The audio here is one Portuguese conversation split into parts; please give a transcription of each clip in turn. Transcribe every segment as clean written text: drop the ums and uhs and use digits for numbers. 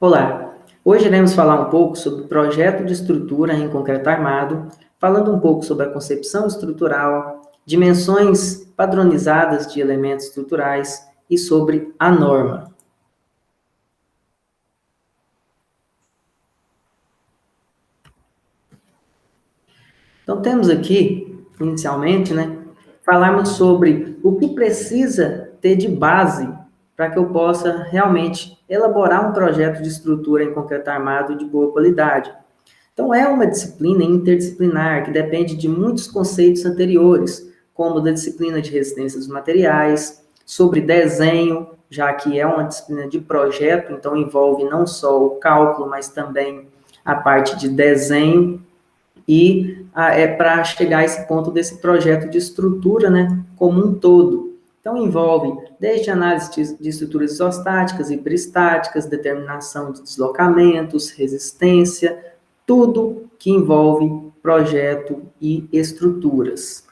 Olá, hoje iremos falar um pouco sobre o projeto de estrutura em concreto armado, falando um pouco sobre a concepção estrutural, dimensões padronizadas de elementos estruturais e sobre a norma. Então, temos aqui, inicialmente, falarmos sobre o que precisa ter de base para que eu possa realmente elaborar um projeto de estrutura em concreto armado de boa qualidade. Então, é uma disciplina interdisciplinar que depende de muitos conceitos anteriores, como da disciplina de resistência dos materiais, sobre desenho, já que é uma disciplina de projeto, então envolve não só o cálculo, mas também a parte de desenho, e é para chegar a esse ponto desse projeto de estrutura, como um todo. Então, envolve desde análise de estruturas isostáticas e peristáticas, determinação de deslocamentos, resistência, tudo que envolve projeto e estruturas.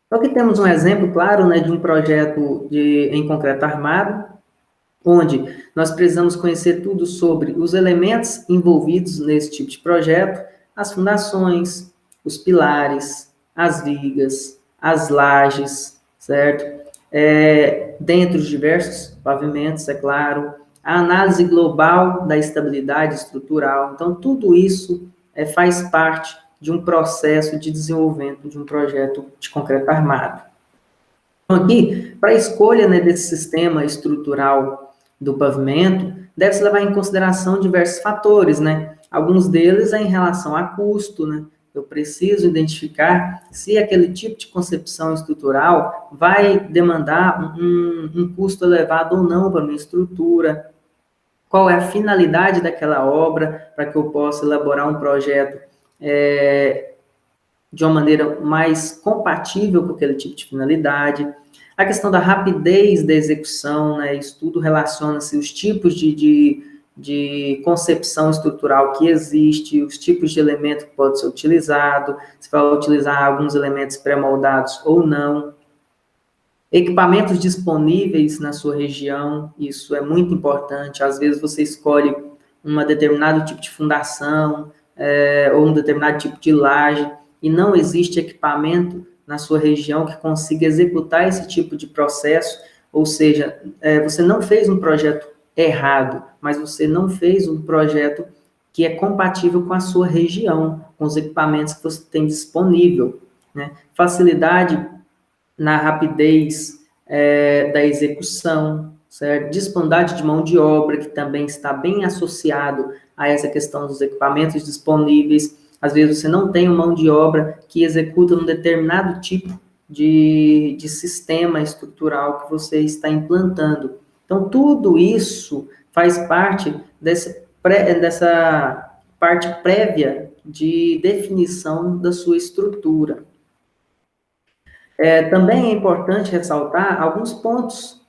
Então, aqui temos um exemplo claro, de um projeto em concreto armado, onde nós precisamos conhecer tudo sobre os elementos envolvidos nesse tipo de projeto, as fundações, os pilares, as vigas, as lajes, certo? Dentre os diversos pavimentos, é claro, a análise global da estabilidade estrutural. Então, tudo isso faz parte de um processo de desenvolvimento de um projeto de concreto armado. Então, aqui, para a escolha desse sistema estrutural do pavimento, deve-se levar em consideração diversos fatores, Alguns deles é em relação a custo, Eu preciso identificar se aquele tipo de concepção estrutural vai demandar um custo elevado ou não para a minha estrutura, qual é a finalidade daquela obra, para que eu possa elaborar um projeto de uma maneira mais compatível com aquele tipo de finalidade. A questão da rapidez da execução, isso tudo relaciona-se os tipos de concepção estrutural que existe, os tipos de elemento que pode ser utilizado, se vai utilizar alguns elementos pré-moldados ou não. Equipamentos disponíveis na sua região, isso é muito importante. Às vezes você escolhe um determinado tipo de fundação, ou um determinado tipo de laje, e não existe equipamento na sua região que consiga executar esse tipo de processo, ou seja, você não fez um projeto errado, mas você não fez um projeto que é compatível com a sua região, com os equipamentos que você tem disponível, Facilidade na rapidez da execução, certo? Disponibilidade de mão de obra, que também está bem associado a essa questão dos equipamentos disponíveis. Às vezes você não tem uma mão de obra que executa um determinado tipo de sistema estrutural que você está implantando. Então, tudo isso faz parte dessa parte prévia de definição da sua estrutura. Também é importante ressaltar alguns pontos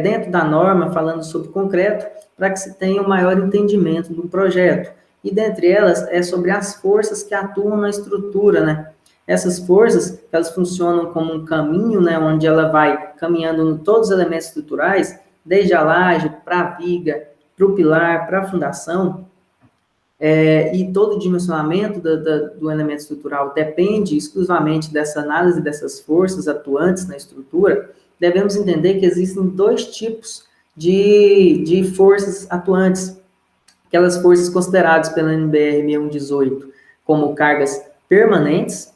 dentro da norma, falando sobre concreto, para que se tenha um maior entendimento do projeto. E, dentre elas, é sobre as forças que atuam na estrutura, Essas forças, elas funcionam como um caminho, onde ela vai caminhando em todos os elementos estruturais, desde a laje, para a viga, para o pilar, para a fundação, e todo o dimensionamento do elemento estrutural depende exclusivamente dessa análise dessas forças atuantes na estrutura. Devemos entender que existem dois tipos de forças atuantes, aquelas forças consideradas pela NBR 6118 como cargas permanentes,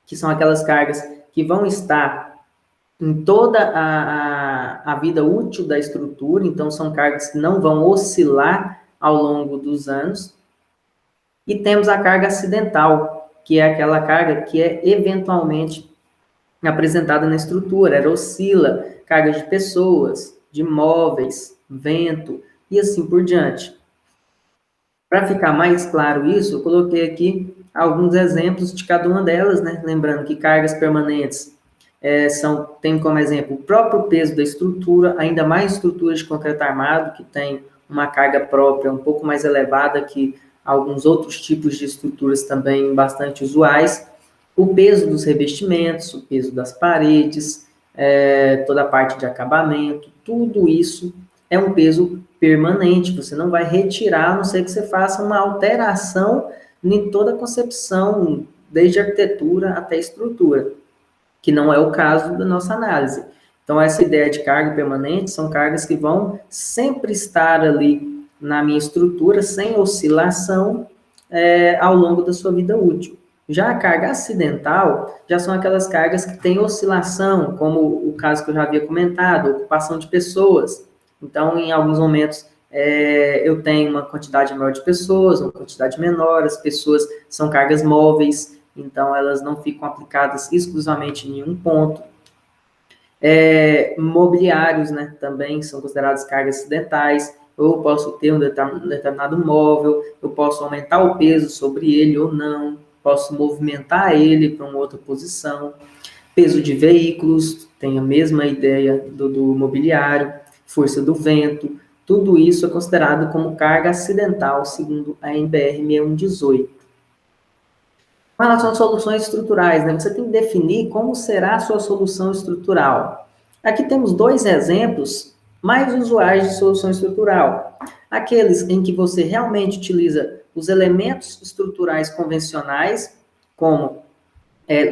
que são aquelas cargas que vão estar em toda a vida útil da estrutura, então são cargas que não vão oscilar ao longo dos anos. E temos a carga acidental, que é aquela carga que é eventualmente apresentada na estrutura, ela oscila, carga de pessoas, de móveis, vento e assim por diante. Para ficar mais claro isso, eu coloquei aqui alguns exemplos de cada uma delas, Lembrando que cargas permanentes tem como exemplo o próprio peso da estrutura, ainda mais estruturas de concreto armado, que tem uma carga própria um pouco mais elevada que alguns outros tipos de estruturas também bastante usuais, o peso dos revestimentos, o peso das paredes, toda a parte de acabamento, tudo isso é um peso permanente, você não vai retirar, a não ser que você faça uma alteração em toda a concepção, desde arquitetura até estrutura, que não é o caso da nossa análise. Então, essa ideia de carga permanente são cargas que vão sempre estar ali na minha estrutura, sem oscilação, ao longo da sua vida útil. Já a carga acidental, já são aquelas cargas que têm oscilação, como o caso que eu já havia comentado, ocupação de pessoas. Então, em alguns momentos, eu tenho uma quantidade maior de pessoas, uma quantidade menor, as pessoas são cargas móveis, então elas não ficam aplicadas exclusivamente em um ponto. Mobiliários, né, também são considerados cargas acidentais. Eu posso ter um determinado móvel, eu posso aumentar o peso sobre ele ou não, posso movimentar ele para uma outra posição. Peso de veículos, tem a mesma ideia do mobiliário, força do vento, tudo isso é considerado como carga acidental, segundo a NBR 6118. Com relação às soluções estruturais, né, você tem que definir como será a sua solução estrutural. Aqui temos dois exemplos mais usuais de solução estrutural. Aqueles em que você realmente utiliza os elementos estruturais convencionais, como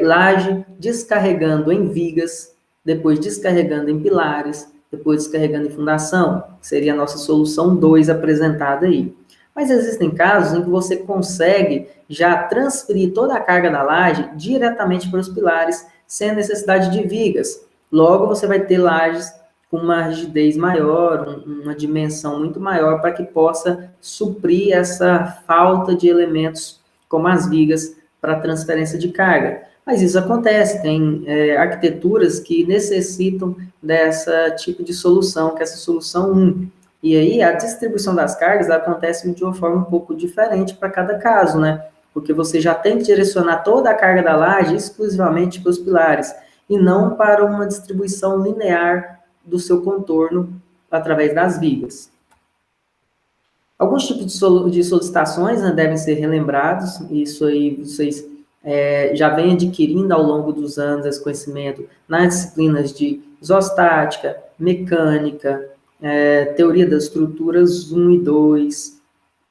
laje, descarregando em vigas, depois descarregando em pilares, depois descarregando em fundação, que seria a nossa solução 2 apresentada aí. Mas existem casos em que você consegue já transferir toda a carga da laje diretamente para os pilares, sem a necessidade de vigas. Logo, você vai ter lajes com uma rigidez maior, uma dimensão muito maior, para que possa suprir essa falta de elementos, como as vigas, para transferência de carga. Mas isso acontece, tem arquiteturas que necessitam dessa tipo de solução, que é essa solução 1. E aí a distribuição das cargas acontece de uma forma um pouco diferente para cada caso, né? Porque você já tem que direcionar toda a carga da laje exclusivamente para os pilares, e não para uma distribuição linear do seu contorno através das vigas. Alguns tipos de solicitações, né, devem ser relembrados, isso aí vocês já vêm adquirindo ao longo dos anos esse conhecimento nas disciplinas de isostática, mecânica, teoria das estruturas 1 e 2,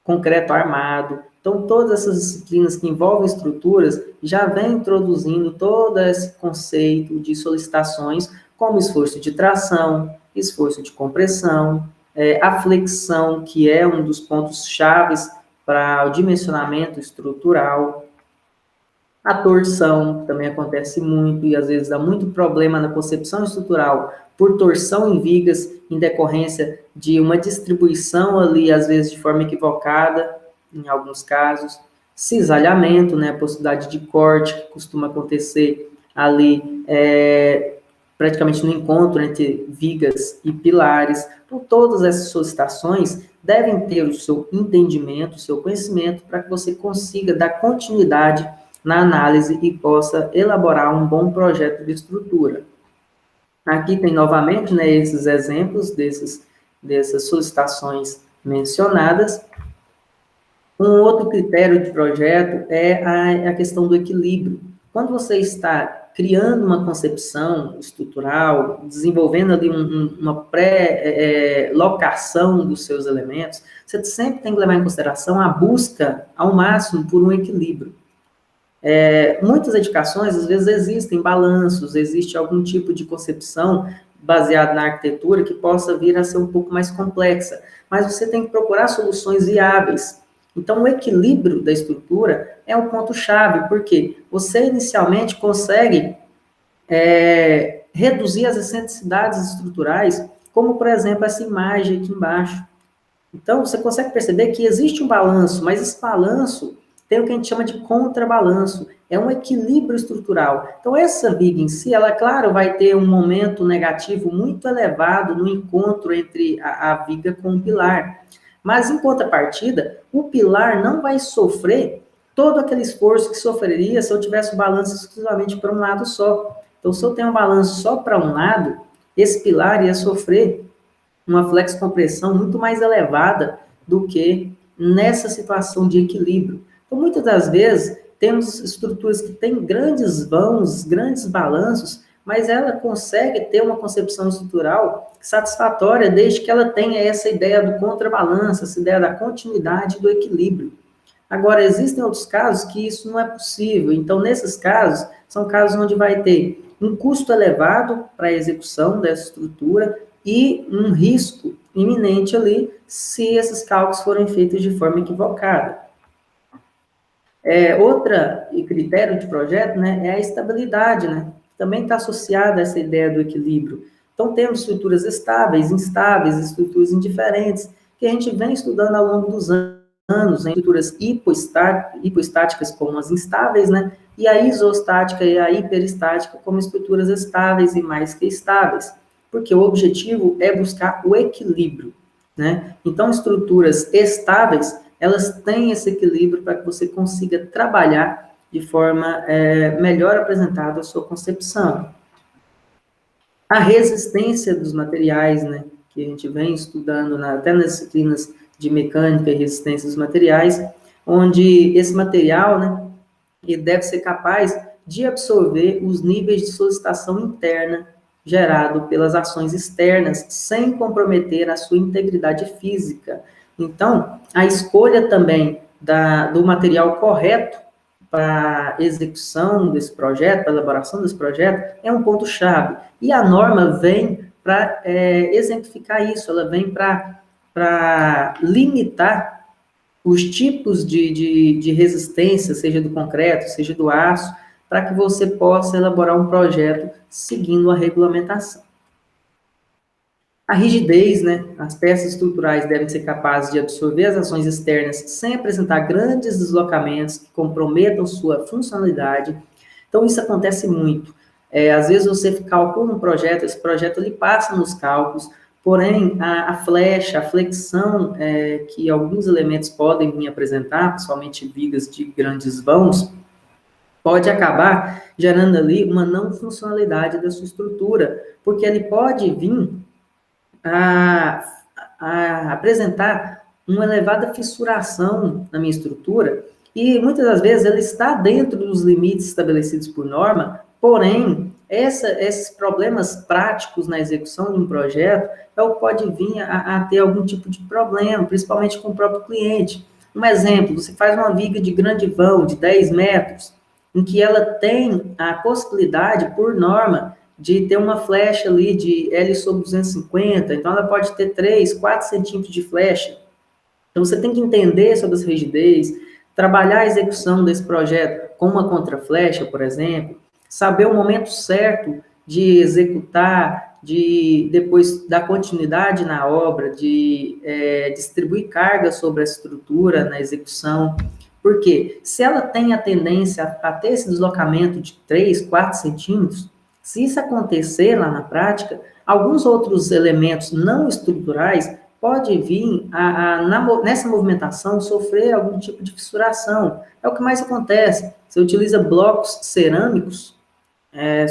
concreto armado. Então, todas essas disciplinas que envolvem estruturas já vêm introduzindo todo esse conceito de solicitações, como esforço de tração, esforço de compressão, a flexão, que é um dos pontos chaves para o dimensionamento estrutural. A torção também acontece muito e às vezes dá muito problema na concepção estrutural por torção em vigas em decorrência de uma distribuição ali, às vezes de forma equivocada, em alguns casos. Cisalhamento, né, a possibilidade de corte que costuma acontecer ali praticamente no encontro entre vigas e pilares. Então, todas essas solicitações devem ter o seu entendimento, o seu conhecimento, para que você consiga dar continuidade na análise e possa elaborar um bom projeto de estrutura. Aqui tem novamente, né, esses exemplos dessas solicitações mencionadas. Um outro critério de projeto é a questão do equilíbrio. Quando você está criando uma concepção estrutural, desenvolvendo ali uma pré-locação dos seus elementos, você sempre tem que levar em consideração a busca ao máximo por um equilíbrio. Muitas edificações, às vezes, existem balanços, existe algum tipo de concepção baseada na arquitetura que possa vir a ser um pouco mais complexa, mas você tem que procurar soluções viáveis. Então, o equilíbrio da estrutura é um ponto-chave, porque você inicialmente consegue reduzir as excentricidades estruturais, como, por exemplo, essa imagem aqui embaixo. Então, você consegue perceber que existe um balanço, mas esse balanço tem o que a gente chama de contrabalanço, é um equilíbrio estrutural. Então, essa viga em si, ela, claro, vai ter um momento negativo muito elevado no encontro entre a viga com o pilar. Mas, em contrapartida, o pilar não vai sofrer todo aquele esforço que sofreria se eu tivesse o balanço exclusivamente para um lado só. Então, se eu tenho um balanço só para um lado, esse pilar ia sofrer uma flexcompressão muito mais elevada do que nessa situação de equilíbrio. Então, muitas das vezes, temos estruturas que têm grandes vãos, grandes balanços, mas ela consegue ter uma concepção estrutural satisfatória desde que ela tenha essa ideia do contrabalanço, essa ideia da continuidade e do equilíbrio. Agora, existem outros casos que isso não é possível. Então, nesses casos, são casos onde vai ter um custo elevado para a execução dessa estrutura e um risco iminente ali se esses cálculos forem feitos de forma equivocada. Outra critério de projeto, né, é a estabilidade, né? Também está associada a essa ideia do equilíbrio. Então, temos estruturas estáveis, instáveis, estruturas indiferentes, que a gente vem estudando ao longo dos anos, né? Estruturas hipoestáticas como as instáveis, né? E a isostática e a hiperestática como estruturas estáveis e mais que estáveis, porque o objetivo é buscar o equilíbrio, né? Então, estruturas estáveis, elas têm esse equilíbrio para que você consiga trabalhar de forma melhor apresentada a sua concepção. A resistência dos materiais, né, que a gente vem estudando até nas disciplinas de mecânica e resistência dos materiais, onde esse material, né, ele deve ser capaz de absorver os níveis de solicitação interna gerado pelas ações externas, sem comprometer a sua integridade física. Então, a escolha também do material correto para a execução desse projeto, para a elaboração desse projeto, é um ponto-chave. E a norma vem para exemplificar isso, ela vem para limitar os tipos de resistência, seja do concreto, seja do aço, para que você possa elaborar um projeto seguindo a regulamentação. A rigidez, né? As peças estruturais devem ser capazes de absorver as ações externas sem apresentar grandes deslocamentos que comprometam sua funcionalidade. Então, isso acontece muito. Às vezes você calcula um projeto, esse projeto ele passa nos cálculos, porém, a flecha, a flexão que alguns elementos podem vir apresentar, principalmente vigas de grandes vãos, pode acabar gerando ali uma não funcionalidade da sua estrutura, porque ele pode vir a apresentar uma elevada fissuração na minha estrutura, e muitas das vezes ela está dentro dos limites estabelecidos por norma, porém, esses problemas práticos na execução de um projeto é o que pode vir a ter algum tipo de problema, principalmente com o próprio cliente. Um exemplo, você faz uma viga de grande vão, de 10 metros, em que ela tem a possibilidade, por norma, de ter uma flecha ali de L sobre 250, então ela pode ter 3, 4 centímetros de flecha. Então você tem que entender sobre essa rigidez, trabalhar a execução desse projeto com uma contraflecha, por exemplo, saber o momento certo de executar, de depois dar continuidade na obra, de distribuir carga sobre a estrutura na execução. Porque se ela tem a tendência a ter esse deslocamento de 3, 4 centímetros, se isso acontecer lá na prática, alguns outros elementos não estruturais podem vir nessa movimentação sofrer algum tipo de fissuração. É o que mais acontece. Você utiliza blocos cerâmicos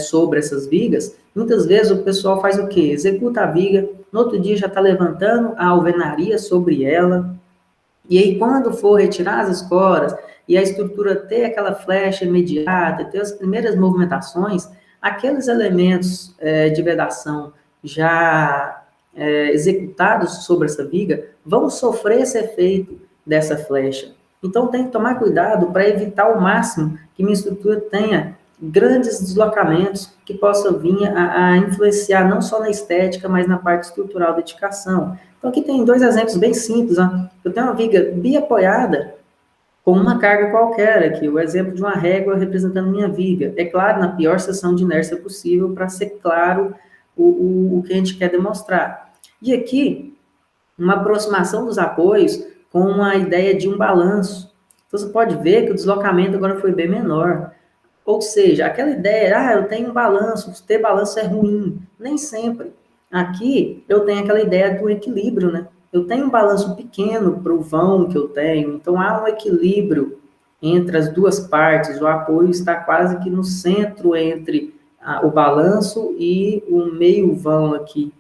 sobre essas vigas, muitas vezes o pessoal faz o quê? Executa a viga, no outro dia já está levantando a alvenaria sobre ela, e aí quando for retirar as escoras e a estrutura ter aquela flecha imediata, ter as primeiras movimentações, aqueles elementos de vedação já executados sobre essa viga vão sofrer esse efeito dessa flecha. Então, tem que tomar cuidado para evitar ao máximo que minha estrutura tenha grandes deslocamentos que possam vir a influenciar não só na estética, mas na parte estrutural da edificação. Então, aqui tem 2 exemplos bem simples. Ó. Eu tenho uma viga biapoiada com uma carga qualquer aqui, o exemplo de uma régua representando minha viga. É claro, na pior seção de inércia possível, para ser claro o que a gente quer demonstrar. E aqui, uma aproximação dos apoios com a ideia de um balanço. Então, você pode ver que o deslocamento agora foi bem menor. Ou seja, aquela ideia, eu tenho um balanço, ter balanço é ruim. Nem sempre. Aqui, eu tenho aquela ideia do equilíbrio, né? Eu tenho um balanço pequeno para o vão que eu tenho, então há um equilíbrio entre as duas partes, o apoio está quase que no centro entre o balanço e o meio vão aqui,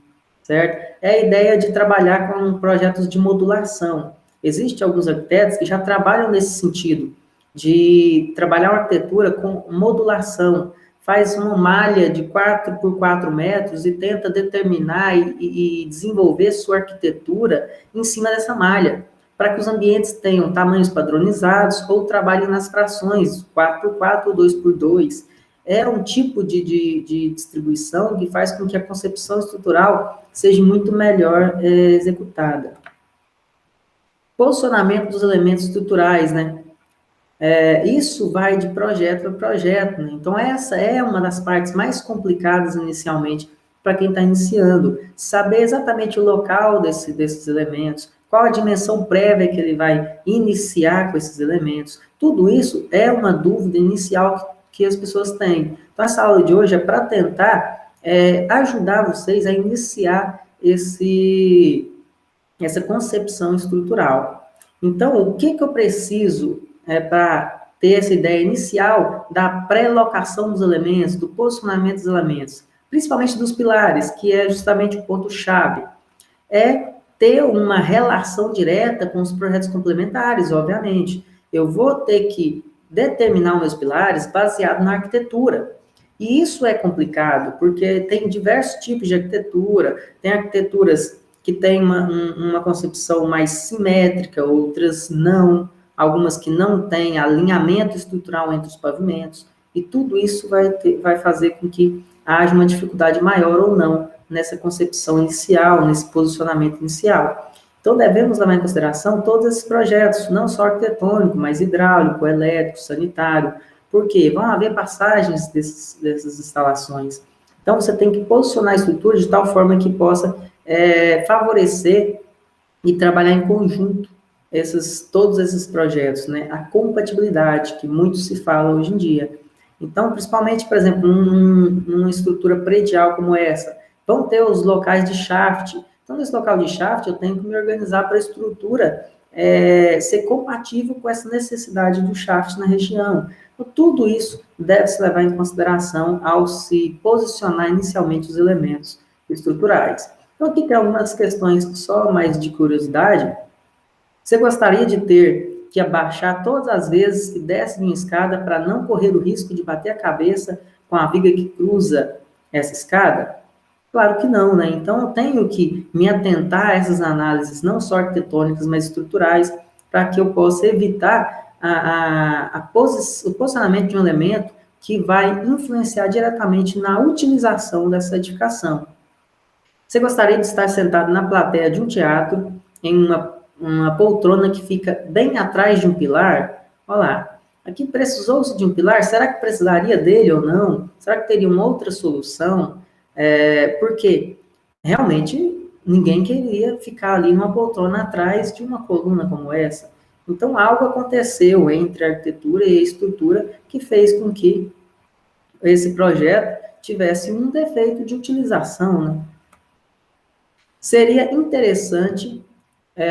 certo? É a ideia de trabalhar com projetos de modulação. Existem alguns arquitetos que já trabalham nesse sentido, de trabalhar uma arquitetura com modulação, faz uma malha de 4 por 4 metros e tenta determinar e desenvolver sua arquitetura em cima dessa malha, para que os ambientes tenham tamanhos padronizados ou trabalhem nas frações 4 por 4 ou 2 por 2. É um tipo de distribuição que faz com que a concepção estrutural seja muito melhor executada. Posicionamento dos elementos estruturais, né? Isso vai de projeto para projeto, né? Então, essa é uma das partes mais complicadas inicialmente para quem está iniciando. Saber exatamente o local desses elementos, qual a dimensão prévia que ele vai iniciar com esses elementos. Tudo isso é uma dúvida inicial que as pessoas têm. Então, essa aula de hoje é para tentar ajudar vocês a iniciar essa concepção estrutural. Então, o que eu preciso para ter essa ideia inicial da pré-locação dos elementos, do posicionamento dos elementos, principalmente dos pilares, que é justamente o ponto-chave, é ter uma relação direta com os projetos complementares, obviamente. Eu vou ter que determinar os meus pilares baseado na arquitetura. E isso é complicado, porque tem diversos tipos de arquitetura, tem arquiteturas que têm uma concepção mais simétrica, outras não, algumas que não têm alinhamento estrutural entre os pavimentos, e tudo isso vai fazer com que haja uma dificuldade maior ou não nessa concepção inicial, nesse posicionamento inicial. Então, devemos levar em consideração todos esses projetos, não só arquitetônico, mas hidráulico, elétrico, sanitário, porque vão haver passagens dessas instalações. Então, você tem que posicionar a estrutura de tal forma que possa favorecer e trabalhar em conjunto todos esses projetos, né? A compatibilidade, que muito se fala hoje em dia. Então, principalmente, por exemplo, numa estrutura predial como essa, vão ter os locais de shaft. Então, nesse local de shaft, eu tenho que me organizar para a estrutura ser compatível com essa necessidade do shaft na região. Então, tudo isso deve se levar em consideração ao se posicionar inicialmente os elementos estruturais. Então, aqui tem algumas questões só mais de curiosidade. Você gostaria de ter que abaixar todas as vezes que desce de uma escada para não correr o risco de bater a cabeça com a viga que cruza essa escada? Claro que não, né? Então, eu tenho que me atentar a essas análises, não só arquitetônicas, mas estruturais, para que eu possa evitar o posicionamento de um elemento que vai influenciar diretamente na utilização dessa edificação. Você gostaria de estar sentado na plateia de um teatro, em uma poltrona que fica bem atrás de um pilar? Olha lá, aqui precisou-se de um pilar? Será que precisaria dele ou não? Será que teria uma outra solução? Porque realmente ninguém queria ficar ali numa poltrona atrás de uma coluna como essa. Então, algo aconteceu entre a arquitetura e a estrutura que fez com que esse projeto tivesse um defeito de utilização, né? Seria interessante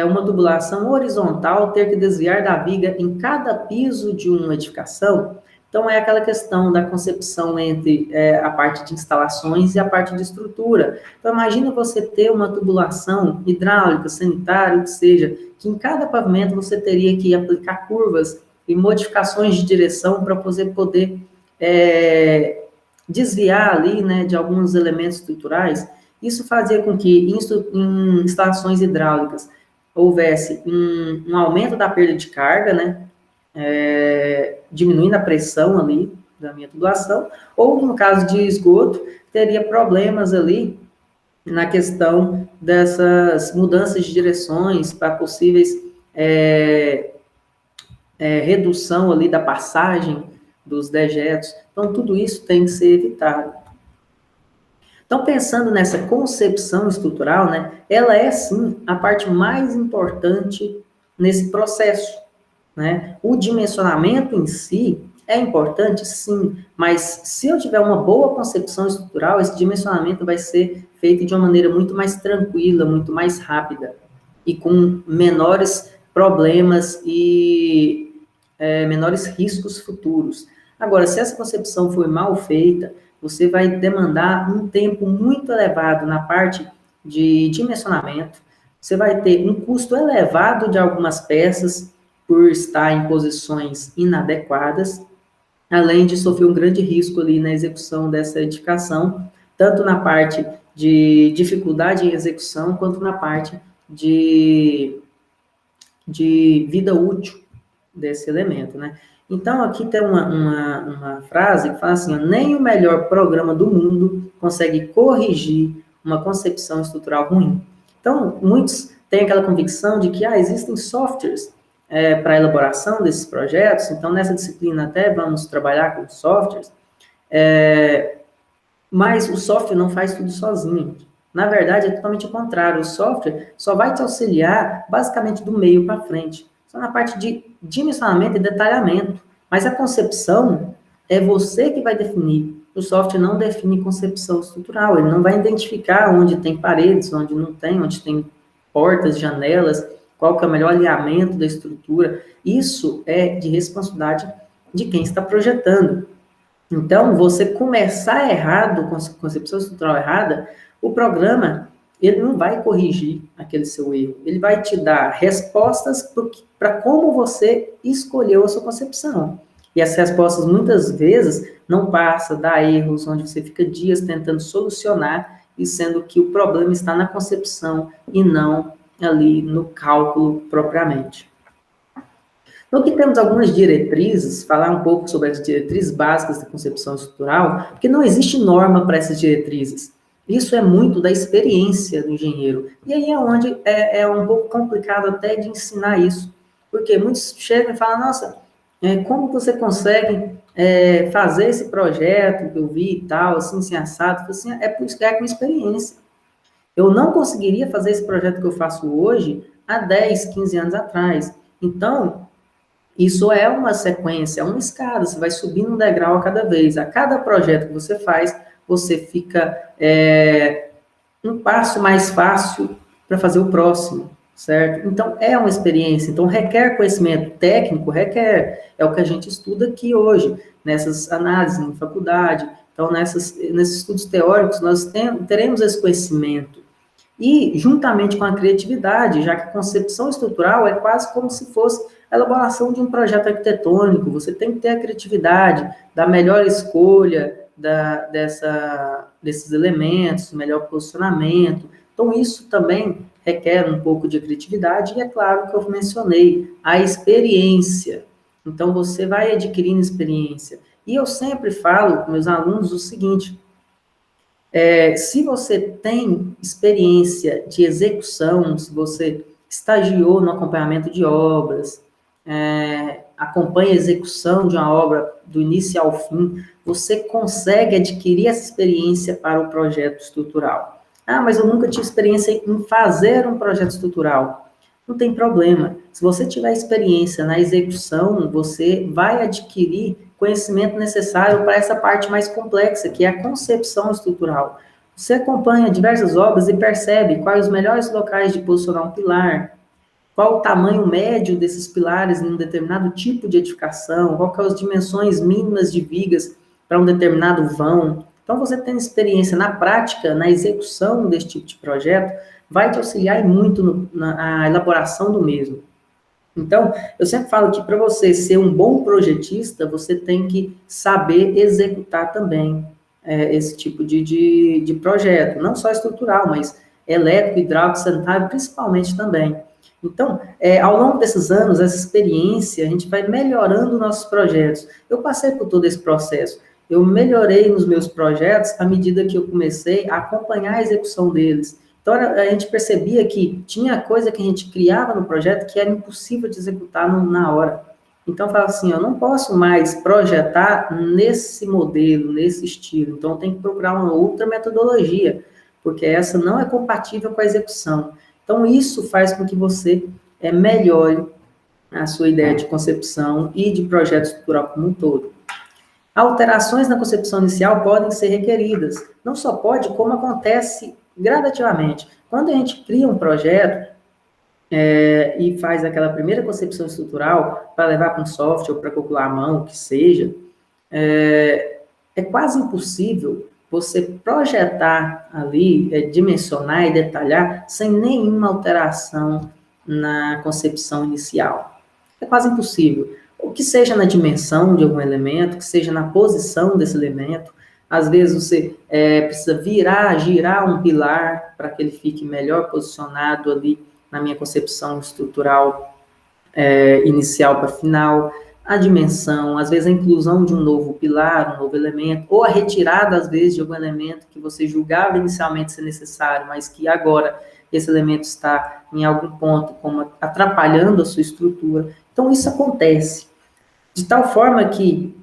uma tubulação horizontal ter que desviar da viga em cada piso de uma edificação. Então, é aquela questão da concepção entre a parte de instalações e a parte de estrutura. Então, imagina você ter uma tubulação hidráulica, sanitária, que seja, que em cada pavimento você teria que aplicar curvas e modificações de direção para você poder desviar ali, né, de alguns elementos estruturais. Isso fazia com que em instalações hidráulicas houvesse um aumento da perda de carga, né, diminuindo a pressão ali da minha tubulação, ou no caso de esgoto, teria problemas ali na questão dessas mudanças de direções para possíveis redução ali da passagem dos dejetos. Então, tudo isso tem que ser evitado. Então, pensando nessa concepção estrutural, né, ela é, sim, a parte mais importante nesse processo, né? O dimensionamento em si é importante, sim, mas se eu tiver uma boa concepção estrutural, esse dimensionamento vai ser feito de uma maneira muito mais tranquila, muito mais rápida, e com menores problemas e menores riscos futuros. Agora, se essa concepção for mal feita, você vai demandar um tempo muito elevado na parte de dimensionamento, você vai ter um custo elevado de algumas peças por estar em posições inadequadas, além de sofrer um grande risco ali na execução dessa edificação, tanto na parte de dificuldade em execução, quanto na parte de vida útil desse elemento, né? Então, aqui tem uma frase que fala assim, ó, nem o melhor programa do mundo consegue corrigir uma concepção estrutural ruim. Então, muitos têm aquela convicção de que existem softwares para elaboração desses projetos, então nessa disciplina até vamos trabalhar com softwares, mas o software não faz tudo sozinho. Na verdade, é totalmente o contrário. O software só vai te auxiliar basicamente do meio para frente. Só na parte de dimensionamento e detalhamento. Mas a concepção é você que vai definir. O software não define concepção estrutural. Ele não vai identificar onde tem paredes, onde não tem, onde tem portas, janelas, qual que é o melhor alinhamento da estrutura. Isso é de responsabilidade de quem está projetando. Então, você começar errado, com concepção estrutural errada, o programa, ele não vai corrigir aquele seu erro. Ele vai te dar respostas para como você escolheu a sua concepção. E as respostas, muitas vezes, não passam, dá erros, onde você fica dias tentando solucionar, e sendo que o problema está na concepção e não ali no cálculo propriamente. Então, aqui temos algumas diretrizes, falar um pouco sobre as diretrizes básicas da concepção estrutural, porque não existe norma para essas diretrizes. Isso é muito da experiência do engenheiro. E aí é onde é um pouco complicado até de ensinar isso. Porque muitos chegam e falam, nossa, como você consegue fazer esse projeto que eu vi e tal, assim assado? Assim, é por isso que é com experiência. Eu não conseguiria fazer esse projeto que eu faço hoje há 10, 15 anos atrás. Então, isso é uma sequência, é uma escada, você vai subindo um degrau a cada vez. A cada projeto que você faz, você fica um passo mais fácil para fazer o próximo, certo? Então, é uma experiência, então requer conhecimento técnico, requer, é o que a gente estuda aqui hoje, nessas análises em faculdade. Então, nesses estudos teóricos, nós teremos esse conhecimento. E, juntamente com a criatividade, já que a concepção estrutural é quase como se fosse a elaboração de um projeto arquitetônico, você tem que ter a criatividade da melhor escolha desses elementos, melhor posicionamento. Então, isso também requer um pouco de criatividade, e é claro que eu mencionei, a experiência. Então, você vai adquirindo experiência. E eu sempre falo com meus alunos o seguinte, se você tem experiência de execução, se você estagiou no acompanhamento de obras, acompanha a execução de uma obra do início ao fim, você consegue adquirir essa experiência para o projeto estrutural. Mas eu nunca tive experiência em fazer um projeto estrutural. Não tem problema. Se você tiver experiência na execução, você vai adquirir conhecimento necessário para essa parte mais complexa, que é a concepção estrutural. Você acompanha diversas obras e percebe quais os melhores locais de posicionar um pilar, qual o tamanho médio desses pilares em um determinado tipo de edificação, qual são as dimensões mínimas de vigas para um determinado vão. Então, você tendo experiência na prática, na execução desse tipo de projeto, vai te auxiliar muito na elaboração do mesmo. Então, eu sempre falo que para você ser um bom projetista, você tem que saber executar também esse tipo de projeto, não só estrutural, mas elétrico, hidráulico, sanitário, principalmente também. Então, ao longo desses anos, essa experiência, a gente vai melhorando nossos projetos. Eu passei por todo esse processo. Eu melhorei nos meus projetos à medida que eu comecei a acompanhar a execução deles. Então, a gente percebia que tinha coisa que a gente criava no projeto que era impossível de executar na hora. Então, eu falava assim, eu não posso mais projetar nesse modelo, nesse estilo. Então, eu tenho que procurar uma outra metodologia, porque essa não é compatível com a execução. Então, isso faz com que você melhore a sua ideia de concepção e de projeto estrutural como um todo. Alterações na concepção inicial podem ser requeridas. Não só pode, como acontece gradativamente. Quando a gente cria um projeto e faz aquela primeira concepção estrutural para levar para um software ou para calcular à mão, o que seja, é quase impossível você projetar ali, dimensionar e detalhar sem nenhuma alteração na concepção inicial. É quase impossível. que seja na dimensão de algum elemento, que seja na posição desse elemento. Às vezes você precisa girar um pilar para que ele fique melhor posicionado ali na minha concepção estrutural inicial para final. A dimensão, às vezes a inclusão de um novo pilar, um novo elemento, ou a retirada, às vezes, de algum elemento que você julgava inicialmente ser necessário, mas que agora esse elemento está em algum ponto como atrapalhando a sua estrutura. Então, isso acontece. De tal forma que,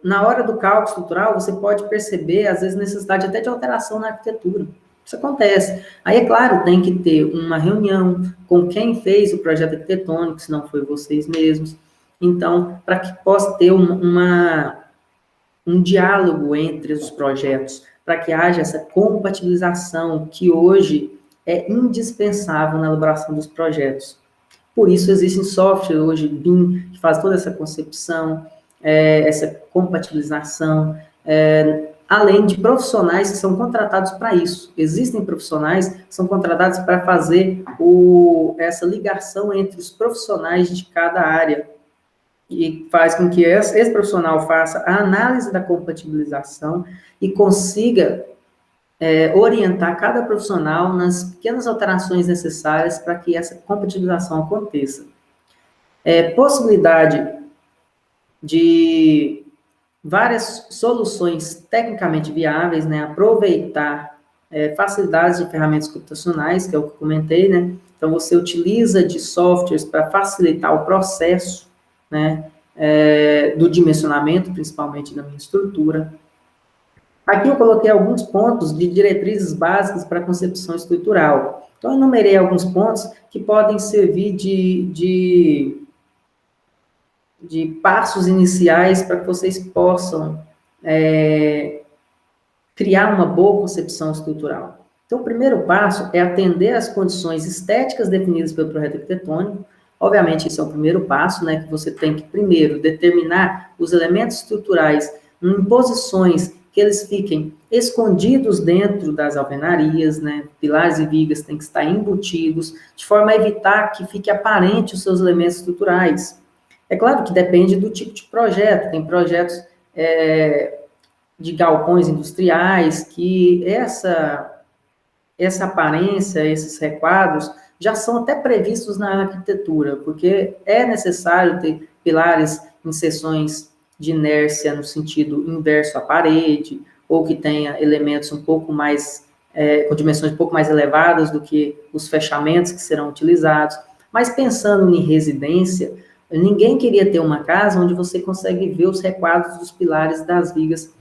na hora do cálculo estrutural, você pode perceber, às vezes, necessidade até de alteração na arquitetura. Isso acontece. Aí, é claro, tem que ter uma reunião com quem fez o projeto arquitetônico, se não foi vocês mesmos. Então, para que possa ter um diálogo entre os projetos, para que haja essa compatibilização que hoje é indispensável na elaboração dos projetos. Por isso, existem softwares hoje, BIM, que faz toda essa concepção, essa compatibilização, além de profissionais que são contratados para isso. Existem profissionais que são contratados para fazer essa ligação entre os profissionais de cada área, e faz com que esse profissional faça a análise da compatibilização e consiga orientar cada profissional nas pequenas alterações necessárias para que essa compatibilização aconteça. Possibilidade de várias soluções tecnicamente viáveis, né? Aproveitar facilidades de ferramentas computacionais, que é o que eu comentei, né? Então, você utiliza de softwares para facilitar o processo, né? Do dimensionamento, principalmente da minha estrutura. Aqui eu coloquei alguns pontos de diretrizes básicas para a concepção estrutural. Então, eu enumerei alguns pontos que podem servir de passos iniciais para que vocês possam criar uma boa concepção estrutural. Então, o primeiro passo é atender às condições estéticas definidas pelo projeto arquitetônico. Obviamente, esse é o primeiro passo, né, que você tem que, primeiro, determinar os elementos estruturais em posições que eles fiquem escondidos dentro das alvenarias, né, pilares e vigas têm que estar embutidos, de forma a evitar que fique aparente os seus elementos estruturais. É claro que depende do tipo de projeto, tem projetos de galpões industriais que essa aparência, esses requadros, já são até previstos na arquitetura, porque é necessário ter pilares em seções de inércia no sentido inverso à parede, ou que tenha elementos um pouco mais, com dimensões um pouco mais elevadas do que os fechamentos que serão utilizados. Mas pensando em residência, ninguém queria ter uma casa onde você consegue ver os requadros dos pilares das vigas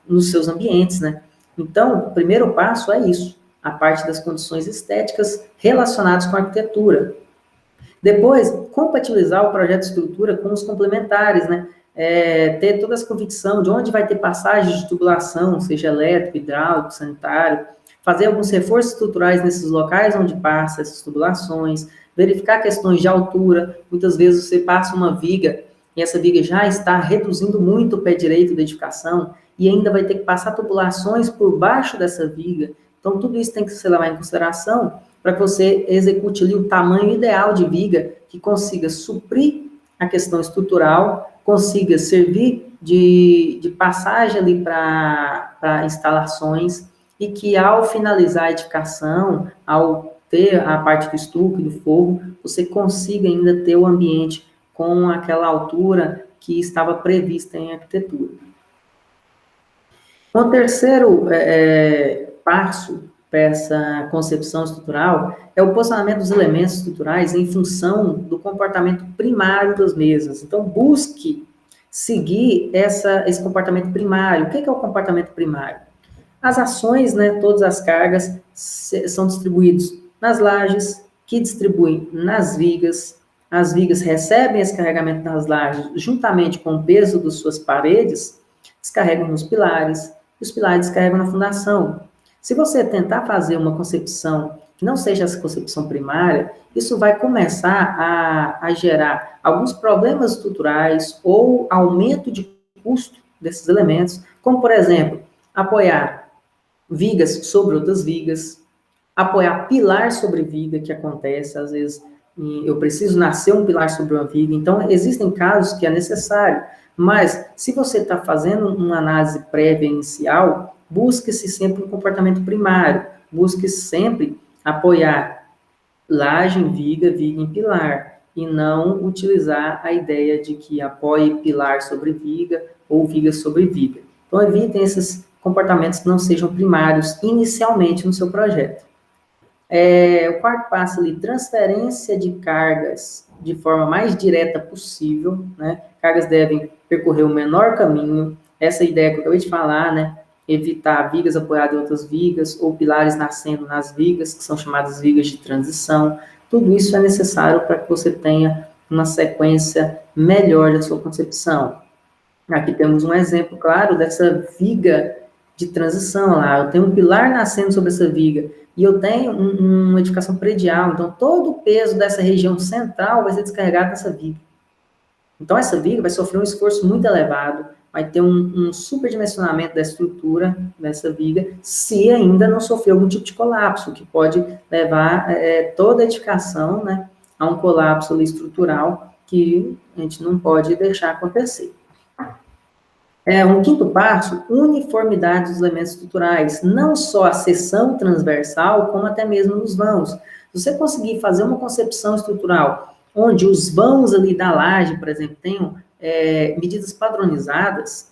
nos seus ambientes, né? Então, o primeiro passo é isso, a parte das condições estéticas relacionadas com a arquitetura. Depois, compatibilizar o projeto de estrutura com os complementares, né? Ter toda essa convicção de onde vai ter passagens de tubulação, seja elétrico, hidráulico, sanitário, fazer alguns reforços estruturais nesses locais onde passa essas tubulações, verificar questões de altura. Muitas vezes você passa uma viga e essa viga já está reduzindo muito o pé direito da edificação e ainda vai ter que passar tubulações por baixo dessa viga. Então, tudo isso tem que ser levado em consideração para que você execute ali o tamanho ideal de viga que consiga suprir a questão estrutural, consiga servir de passagem ali para instalações e que, ao finalizar a edificação, ao ter a parte do estuque, do forro, você consiga ainda ter o ambiente com aquela altura que estava prevista em arquitetura. O terceiro passo para essa concepção estrutural é o posicionamento dos elementos estruturais em função do comportamento primário das mesas. Então, busque seguir esse comportamento primário. O que é o comportamento primário? As ações, né, todas as cargas são distribuídas nas lajes, que distribuem nas vigas. As vigas recebem esse carregamento nas lajes juntamente com o peso das suas paredes, descarregam nos pilares, e os pilares descarregam na fundação. Se você tentar fazer uma concepção que não seja essa concepção primária, isso vai começar a gerar alguns problemas estruturais ou aumento de custo desses elementos, como, por exemplo, apoiar vigas sobre outras vigas, apoiar pilar sobre viga, que acontece, às vezes, eu preciso nascer um pilar sobre uma viga. Então, existem casos que é necessário, mas se você está fazendo uma análise prévia inicial, busque-se sempre um comportamento primário, busque sempre apoiar laje em viga, viga em pilar, e não utilizar a ideia de que apoie pilar sobre viga ou viga sobre viga. Então, evitem esses comportamentos que não sejam primários inicialmente no seu projeto. O quarto passo ali, transferência de cargas de forma mais direta possível, né? Cargas devem percorrer o menor caminho, essa ideia que eu acabei de falar, né? Evitar vigas apoiadas em outras vigas, ou pilares nascendo nas vigas, que são chamadas vigas de transição. Tudo isso é necessário para que você tenha uma sequência melhor da sua concepção. Aqui temos um exemplo claro dessa viga de transição lá. Eu tenho um pilar nascendo sobre essa viga e eu tenho uma edificação predial. Então, todo o peso dessa região central vai ser descarregado nessa viga. Então, essa viga vai sofrer um esforço muito elevado, vai ter um superdimensionamento da estrutura dessa viga, se ainda não sofreu algum tipo de colapso, que pode levar toda a edificação, né, a um colapso ali estrutural que a gente não pode deixar acontecer. Um quinto passo, uniformidade dos elementos estruturais, não só a seção transversal, como até mesmo nos vãos. Se você conseguir fazer uma concepção estrutural, onde os vãos ali da laje, por exemplo, tenham medidas padronizadas,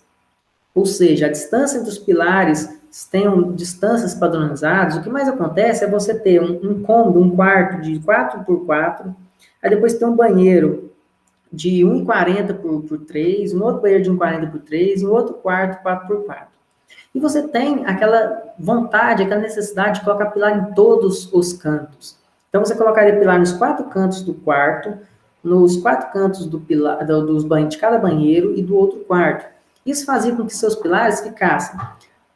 ou seja, a distância entre os pilares tenham distâncias padronizadas, o que mais acontece é você ter um cômodo, um quarto de 4 por 4, aí depois tem um banheiro de 1,40 por 3, um outro banheiro de 1,40 por 3 e um outro quarto 4 por 4. E você tem aquela vontade, aquela necessidade de colocar pilar em todos os cantos. Então, você colocaria pilar nos 4 cantos do quarto, nos 4 cantos dos banheiros, de cada banheiro e do outro quarto. Isso fazia com que seus pilares ficassem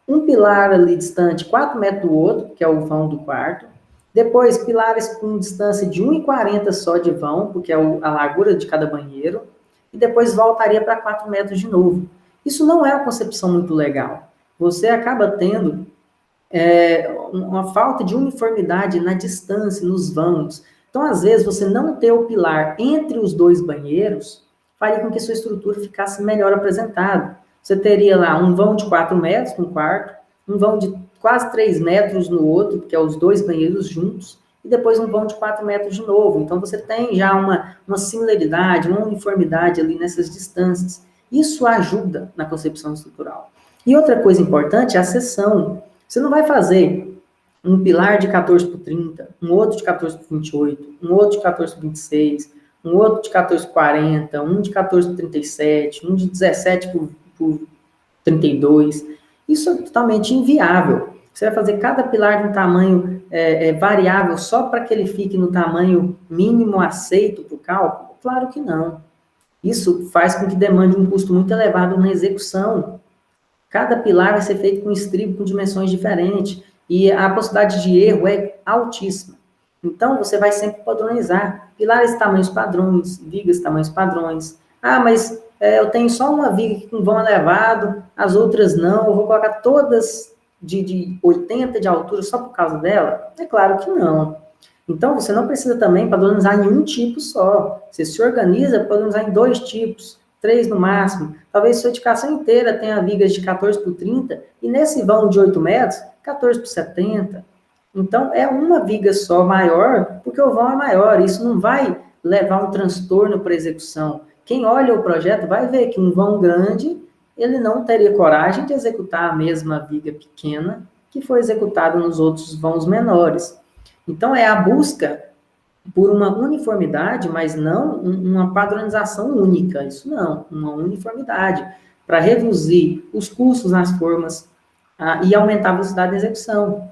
um pilar ali distante 4 metros do outro, que é o vão do quarto. Depois, pilares com distância de 1,40 só de vão, porque é a largura de cada banheiro. E depois voltaria para 4 metros de novo. Isso não é uma concepção muito legal. Você acaba tendo uma falta de uniformidade na distância, nos vãos. Então, às vezes, você não ter o pilar entre os dois banheiros faria com que sua estrutura ficasse melhor apresentada. Você teria lá um vão de 4 metros no quarto, um vão de quase 3 metros no outro, que é os dois banheiros juntos, e depois um vão de 4 metros de novo. Então, você tem já uma similaridade, uma uniformidade ali nessas distâncias. Isso ajuda na concepção estrutural. E outra coisa importante é a seção. Você não vai fazer um pilar de 14 por 30, um outro de 14 por 28, um outro de 14 por 26, um outro de 14 por 40, um de 14 por 37, um de 17 por 32. Isso é totalmente inviável. Você vai fazer cada pilar de um tamanho variável só para que ele fique no tamanho mínimo aceito para o cálculo? Claro que não. Isso faz com que demande um custo muito elevado na execução. Cada pilar vai ser feito com estribo com dimensões diferentes e a possibilidade de erro é altíssima. Então, você vai sempre padronizar. Pilares tamanhos padrões, vigas tamanhos padrões. Ah, mas eu tenho só uma viga com vão elevado, as outras não, eu vou colocar todas de 80 de altura só por causa dela? É claro que não. Então, você não precisa também padronizar em um tipo só. Você se organiza para padronizar em 2 tipos, 3 no máximo. Talvez sua edificação inteira tenha vigas de 14 por 30 e nesse vão de 8 metros, 14 por 70. Então, é uma viga só maior, porque o vão é maior. Isso não vai levar um transtorno para a execução. Quem olha o projeto vai ver que um vão grande, ele não teria coragem de executar a mesma viga pequena que foi executada nos outros vãos menores. Então, é a busca por uma uniformidade, mas não uma padronização única. Isso não, uma uniformidade, para reduzir os custos nas formas e aumentar a velocidade da execução.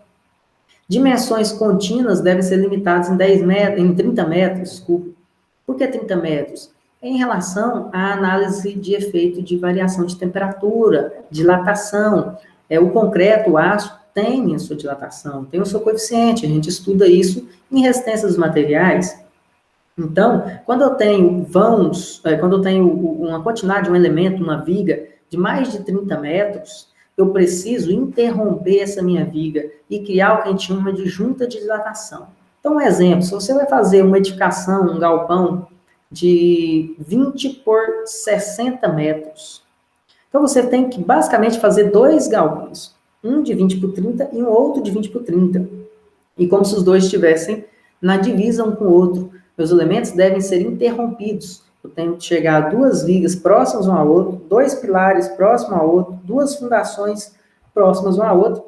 Dimensões contínuas devem ser limitadas em 30 metros, desculpa. Por que 30 metros? Em relação à análise de efeito de variação de temperatura, dilatação. O concreto, o aço, tem a sua dilatação, tem o seu coeficiente, a gente estuda isso em resistência dos materiais. Então, quando eu tenho vãos, quando eu tenho uma quantidade, um elemento, uma viga de mais de 30 metros, eu preciso interromper essa minha viga e criar o que a gente chama de junta de dilatação. Então, um exemplo, se você vai fazer uma edificação, um galpão de 20 por 60 metros, então você tem que basicamente fazer dois galpões, um de 20 por 30 e um outro de 20 por 30, e como se os dois estivessem na divisa um com o outro. Os elementos devem ser interrompidos. Eu tenho que chegar a duas vigas próximas um ao outro, dois pilares próximos ao outro, duas fundações próximas um ao outro,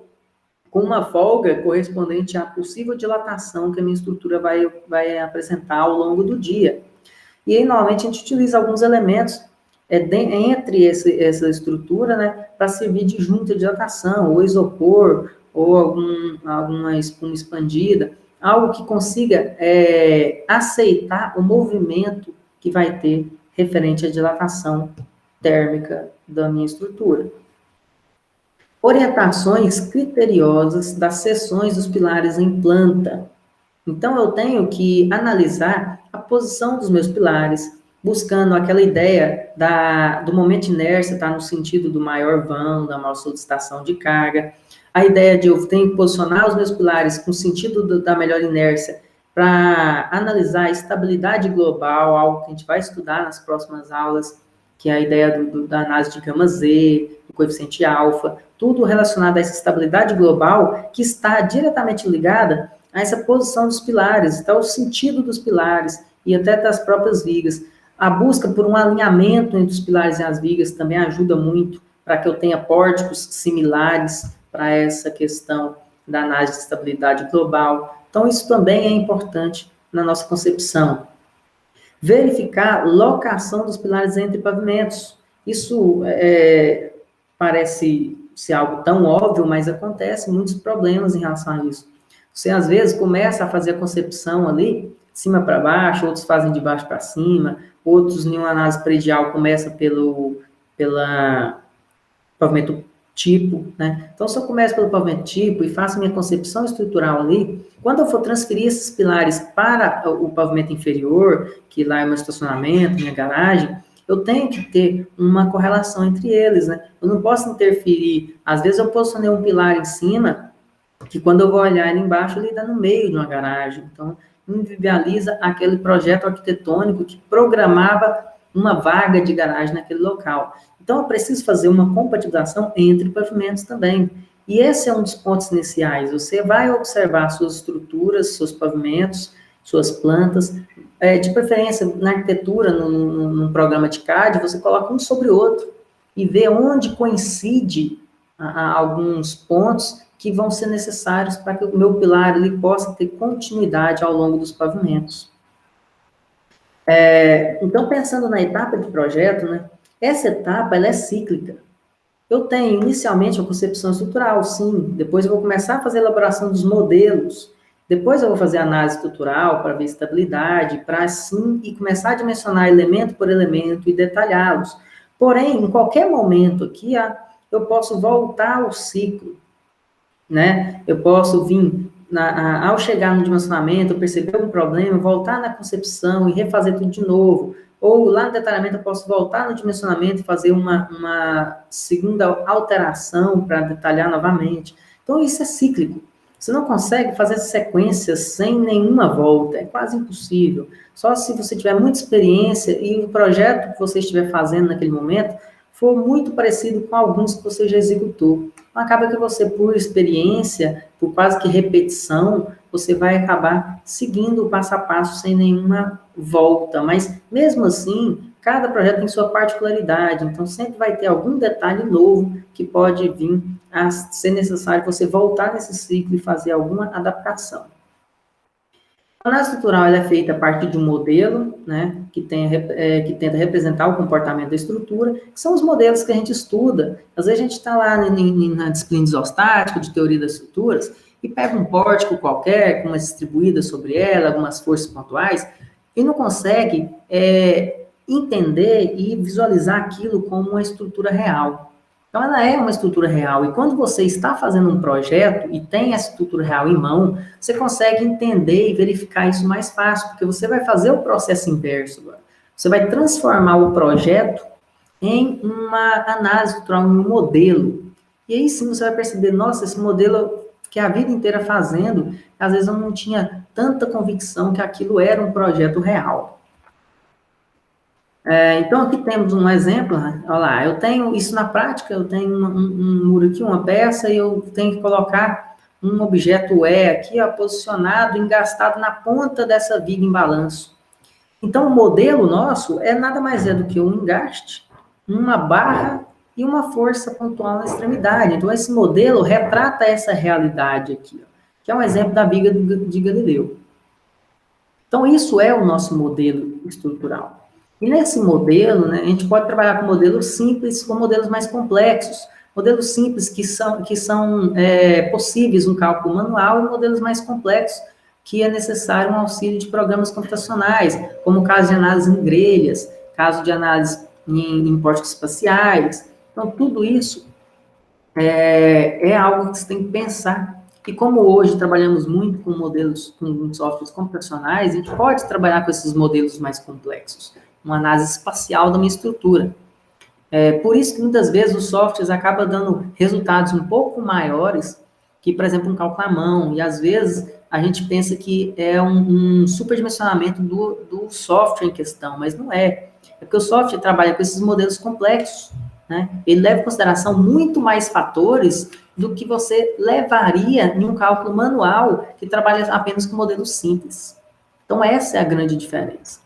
com uma folga correspondente à possível dilatação que a minha estrutura vai apresentar ao longo do dia. E aí, normalmente, a gente utiliza alguns elementos entre essa estrutura, né, para servir de junta de dilatação, ou isopor, ou alguma espuma expandida, algo que consiga aceitar o movimento que vai ter referente à dilatação térmica da minha estrutura. Orientações criteriosas das seções dos pilares em planta. Então, eu tenho que analisar a posição dos meus pilares, buscando aquela ideia do momento de inércia, tá no sentido do maior vão, da maior solicitação de carga. A ideia de eu ter que posicionar os meus pilares com o sentido da melhor inércia para analisar a estabilidade global, algo que a gente vai estudar nas próximas aulas, que é a ideia da análise de gama Z, do coeficiente alfa, tudo relacionado a essa estabilidade global que está diretamente ligada a essa posição dos pilares, então o sentido dos pilares e até das próprias vigas. A busca por um alinhamento entre os pilares e as vigas também ajuda muito para que eu tenha pórticos similares para essa questão da análise de estabilidade global. Então, isso também é importante na nossa concepção. Verificar locação dos pilares entre pavimentos. Isso parece ser algo tão óbvio, mas acontece muitos problemas em relação a isso. Você, às vezes, começa a fazer a concepção ali, de cima para baixo, outros fazem de baixo para cima, outros, em uma análise predial, começa pela pavimento tipo, né? Então, se eu começo pelo pavimento tipo e faço minha concepção estrutural ali, quando eu for transferir esses pilares para o pavimento inferior, que lá é o meu estacionamento, minha garagem, eu tenho que ter uma correlação entre eles, né? Eu não posso interferir. Às vezes eu posicionei um pilar em cima, que quando eu vou olhar ele embaixo, ele está no meio de uma garagem. Então, inviabiliza aquele projeto arquitetônico que programava uma vaga de garagem naquele local. Então, eu preciso fazer uma compatibilização entre pavimentos também. E esse é um dos pontos iniciais. Você vai observar suas estruturas, seus pavimentos, suas plantas. De preferência, na arquitetura, num programa de CAD, você coloca um sobre o outro e vê onde coincide alguns pontos que vão ser necessários para que o meu pilar ele possa ter continuidade ao longo dos pavimentos. Então, pensando na etapa de projeto, né, essa etapa ela é cíclica. Eu tenho inicialmente a concepção estrutural, sim, depois eu vou começar a fazer a elaboração dos modelos, depois eu vou fazer análise estrutural para ver estabilidade, para assim e começar a dimensionar elemento por elemento e detalhá-los. Porém, em qualquer momento aqui, eu posso voltar ao ciclo, né? Eu posso vir, ao chegar no dimensionamento, perceber algum problema, voltar na concepção e refazer tudo de novo. Ou lá no detalhamento eu posso voltar no dimensionamento e fazer uma segunda alteração para detalhar novamente. Então, isso é cíclico. Você não consegue fazer sequências sem nenhuma volta, é quase impossível. Só se você tiver muita experiência e o projeto que você estiver fazendo naquele momento for muito parecido com alguns que você já executou. Então, acaba que você, por experiência, por quase que repetição, você vai acabar seguindo o passo a passo sem nenhuma volta. Mas, mesmo assim, cada projeto tem sua particularidade, então sempre vai ter algum detalhe novo que pode vir a ser necessário você voltar nesse ciclo e fazer alguma adaptação. A análise estrutural ela é feita a partir de um modelo, né, que tenta representar o comportamento da estrutura, que são os modelos que a gente estuda. Às vezes a gente está lá na disciplina de isostática, de teoria das estruturas, e pega um pórtico qualquer, com umas distribuídas sobre ela, algumas forças pontuais, e não consegue entender e visualizar aquilo como uma estrutura real. Então, ela é uma estrutura real, e quando você está fazendo um projeto e tem essa estrutura real em mão, você consegue entender e verificar isso mais fácil, porque você vai fazer o processo inverso agora. Você vai transformar o projeto em uma análise estrutural, em um modelo. E aí sim você vai perceber, nossa, esse modelo fiquei a vida inteira fazendo, às vezes eu não tinha tanta convicção que aquilo era um projeto real. Então, aqui temos um exemplo, né? Olha lá, eu tenho isso na prática, eu tenho um muro aqui, uma peça, e eu tenho que colocar um objeto E aqui, ó, posicionado, engastado na ponta dessa viga em balanço. Então, o modelo nosso é nada mais do que um engaste, uma barra e uma força pontual na extremidade. Então, esse modelo retrata essa realidade aqui, ó, que é um exemplo da viga de Galileu. Então, isso é o nosso modelo estrutural. E nesse modelo, né, a gente pode trabalhar com modelos simples, com modelos mais complexos. Modelos simples que são possíveis um cálculo manual e modelos mais complexos que é necessário um auxílio de programas computacionais, como o caso de análise em grelhas, caso de análise em portas espaciais. Então, tudo isso é algo que você tem que pensar. E como hoje trabalhamos muito com modelos, com softwares computacionais, a gente pode trabalhar com esses modelos mais complexos, uma análise espacial da minha estrutura. Por isso que muitas vezes os softwares acabam dando resultados um pouco maiores que, por exemplo, um cálculo à mão, e às vezes a gente pensa que é um superdimensionamento do software em questão, mas não é. É porque o software trabalha com esses modelos complexos, né? Ele leva em consideração muito mais fatores do que você levaria em um cálculo manual que trabalha apenas com modelos simples. Então, essa é a grande diferença.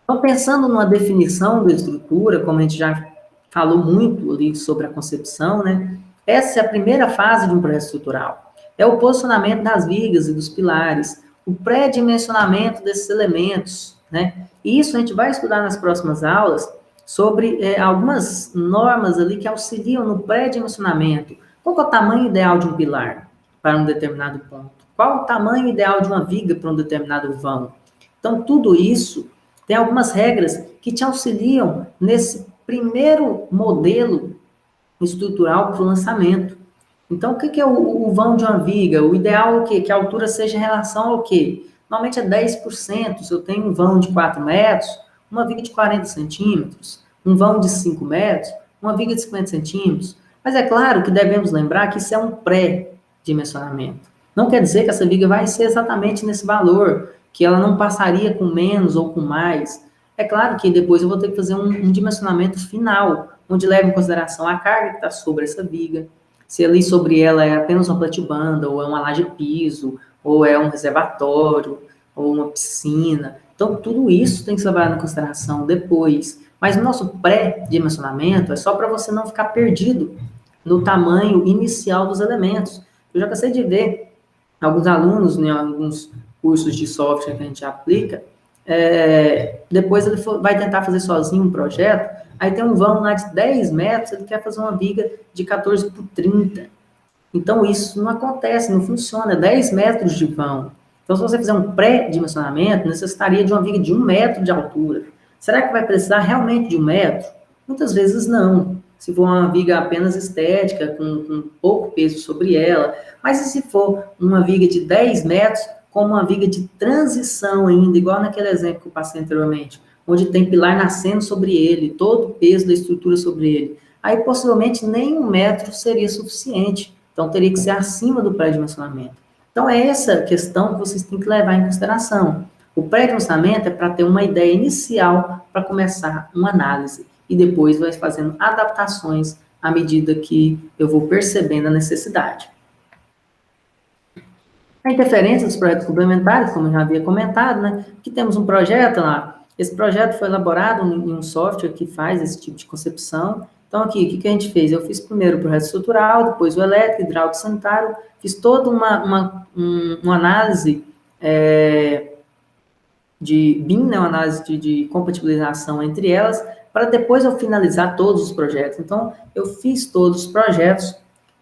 Então, pensando numa definição da estrutura, como a gente já falou muito ali sobre a concepção, né? Essa é a primeira fase de um projeto estrutural. É o posicionamento das vigas e dos pilares, o pré-dimensionamento desses elementos, né? E isso a gente vai estudar nas próximas aulas sobre algumas normas ali que auxiliam no pré-dimensionamento. Qual é o tamanho ideal de um pilar para um determinado ponto? Qual o tamanho ideal de uma viga para um determinado vão? Então, tudo isso tem algumas regras que te auxiliam nesse primeiro modelo estrutural para o lançamento. Então, o que é o vão de uma viga? O ideal é o quê? Que a altura seja em relação ao quê? Normalmente é 10%. Se eu tenho um vão de 4 metros, uma viga de 40 centímetros, um vão de 5 metros, uma viga de 50 centímetros. Mas é claro que devemos lembrar que isso é um pré-dimensionamento. Não quer dizer que essa viga vai ser exatamente nesse valor, que ela não passaria com menos ou com mais. É claro que depois eu vou ter que fazer um dimensionamento final, onde leva em consideração a carga que está sobre essa viga, se ali sobre ela é apenas uma platibanda, ou é uma laje piso, ou é um reservatório, ou uma piscina. Então, tudo isso tem que ser levado em consideração depois. Mas o nosso pré-dimensionamento é só para você não ficar perdido no tamanho inicial dos elementos. Eu já cansei de ver alguns alunos, em alguns cursos de software que a gente aplica, depois ele vai tentar fazer sozinho um projeto, aí tem um vão lá de 10 metros, ele quer fazer uma viga de 14 por 30. Então, isso não acontece, não funciona, 10 metros de vão. Então, se você fizer um pré-dimensionamento, necessitaria de uma viga de 1 metro de altura. Será que vai precisar realmente de 1 metro? Muitas vezes não. Se for uma viga apenas estética, com pouco peso sobre ela. Mas e se for uma viga de 10 metros, como uma viga de transição ainda, igual naquele exemplo que eu passei anteriormente, onde tem pilar nascendo sobre ele, todo o peso da estrutura sobre ele. Aí, possivelmente, nem 1 metro seria suficiente. Então, teria que ser acima do pré-dimensionamento. Então, é essa questão que vocês têm que levar em consideração. O pré-dimensionamento é para ter uma ideia inicial para começar uma análise. E depois vai fazendo adaptações à medida que eu vou percebendo a necessidade. A interferência dos projetos complementares, como eu já havia comentado, né? Que temos um projeto lá. Esse projeto foi elaborado em um software que faz esse tipo de concepção. Então, aqui, o que a gente fez? Eu fiz primeiro o projeto estrutural, depois o elétrico, hidráulico, sanitário, fiz toda uma análise de BIM, né, uma análise de compatibilização entre elas, para depois eu finalizar todos os projetos. Então, eu fiz todos os projetos,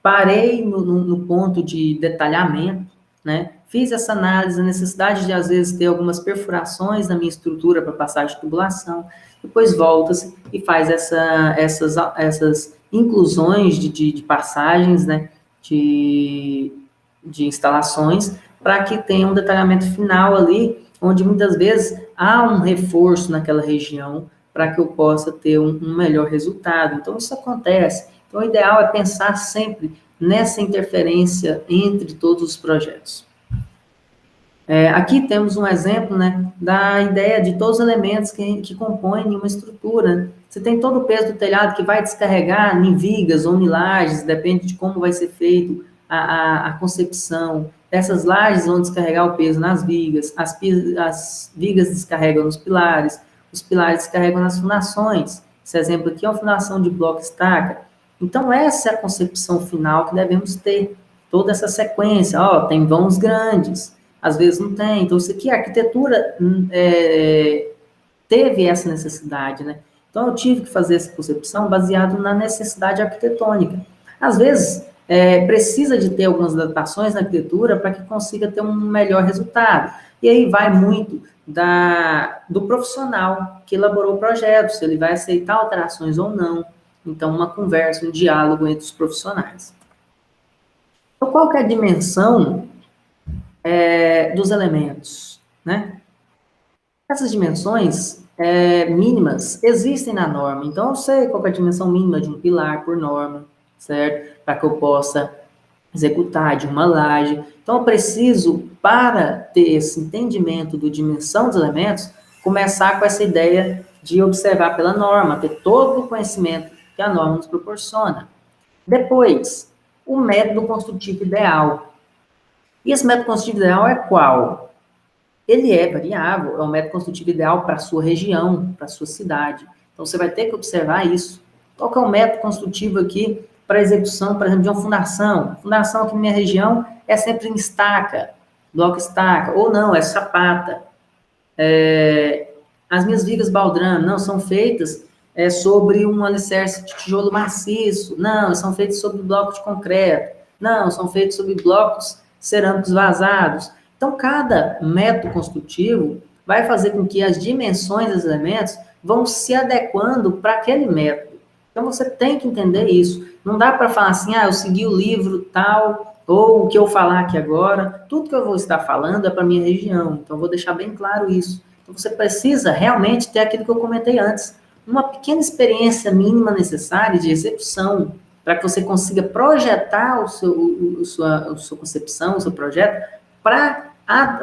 parei no ponto de detalhamento, né, fiz essa análise, a necessidade de, às vezes, ter algumas perfurações na minha estrutura para passagem de tubulação, depois volta-se e faz essas inclusões de passagens, né, de instalações, para que tenha um detalhamento final ali, onde muitas vezes há um reforço naquela região para que eu possa ter um melhor resultado. Então, isso acontece. Então, o ideal é pensar sempre nessa interferência entre todos os projetos. Aqui temos um exemplo, né, da ideia de todos os elementos que compõem uma estrutura, né? Você tem todo o peso do telhado que vai descarregar em vigas ou em lajes, depende de como vai ser feito a concepção. Essas lajes vão descarregar o peso nas vigas, as vigas descarregam nos pilares, os pilares descarregam nas fundações. Esse exemplo aqui é uma fundação de bloco estaca. Então, essa é a concepção final que devemos ter. Toda essa sequência, tem vãos grandes, às vezes não tem. Então, isso aqui, a arquitetura teve essa necessidade, né? Então, eu tive que fazer essa concepção baseado na necessidade arquitetônica. Às vezes, precisa de ter algumas adaptações na arquitetura para que consiga ter um melhor resultado. E aí vai muito do profissional que elaborou o projeto, se ele vai aceitar alterações ou não. Então, uma conversa, um diálogo entre os profissionais. Então, qual que é a dimensão dos elementos, né? Essas dimensões mínimas existem na norma, então eu sei qual é a dimensão mínima de um pilar por norma, certo? Para que eu possa executar de uma laje. Então eu preciso, para ter esse entendimento do dimensão dos elementos, começar com essa ideia de observar pela norma, ter todo o conhecimento que a norma nos proporciona. Depois, o método construtivo ideal. E esse método construtivo ideal é qual? Ele é variável, é um método construtivo ideal para a sua região, para a sua cidade. Então, você vai ter que observar isso. Qual que é o método construtivo aqui para execução, por exemplo, de uma fundação? Fundação aqui na minha região é sempre em estaca, bloco estaca, ou não, é sapata. As minhas vigas baldrame, não, são feitas sobre um alicerce de tijolo maciço, não, são feitas sobre bloco de concreto, não, são feitos sobre blocos cerâmicos vazados. Então, cada método construtivo vai fazer com que as dimensões dos elementos vão se adequando para aquele método. Então, você tem que entender isso. Não dá para falar assim, eu segui o livro tal, ou o que eu falar aqui agora. Tudo que eu vou estar falando é para a minha região. Então, eu vou deixar bem claro isso. Então, você precisa realmente ter aquilo que eu comentei antes. Uma pequena experiência mínima necessária de execução, para que você consiga projetar a sua concepção, o seu projeto, para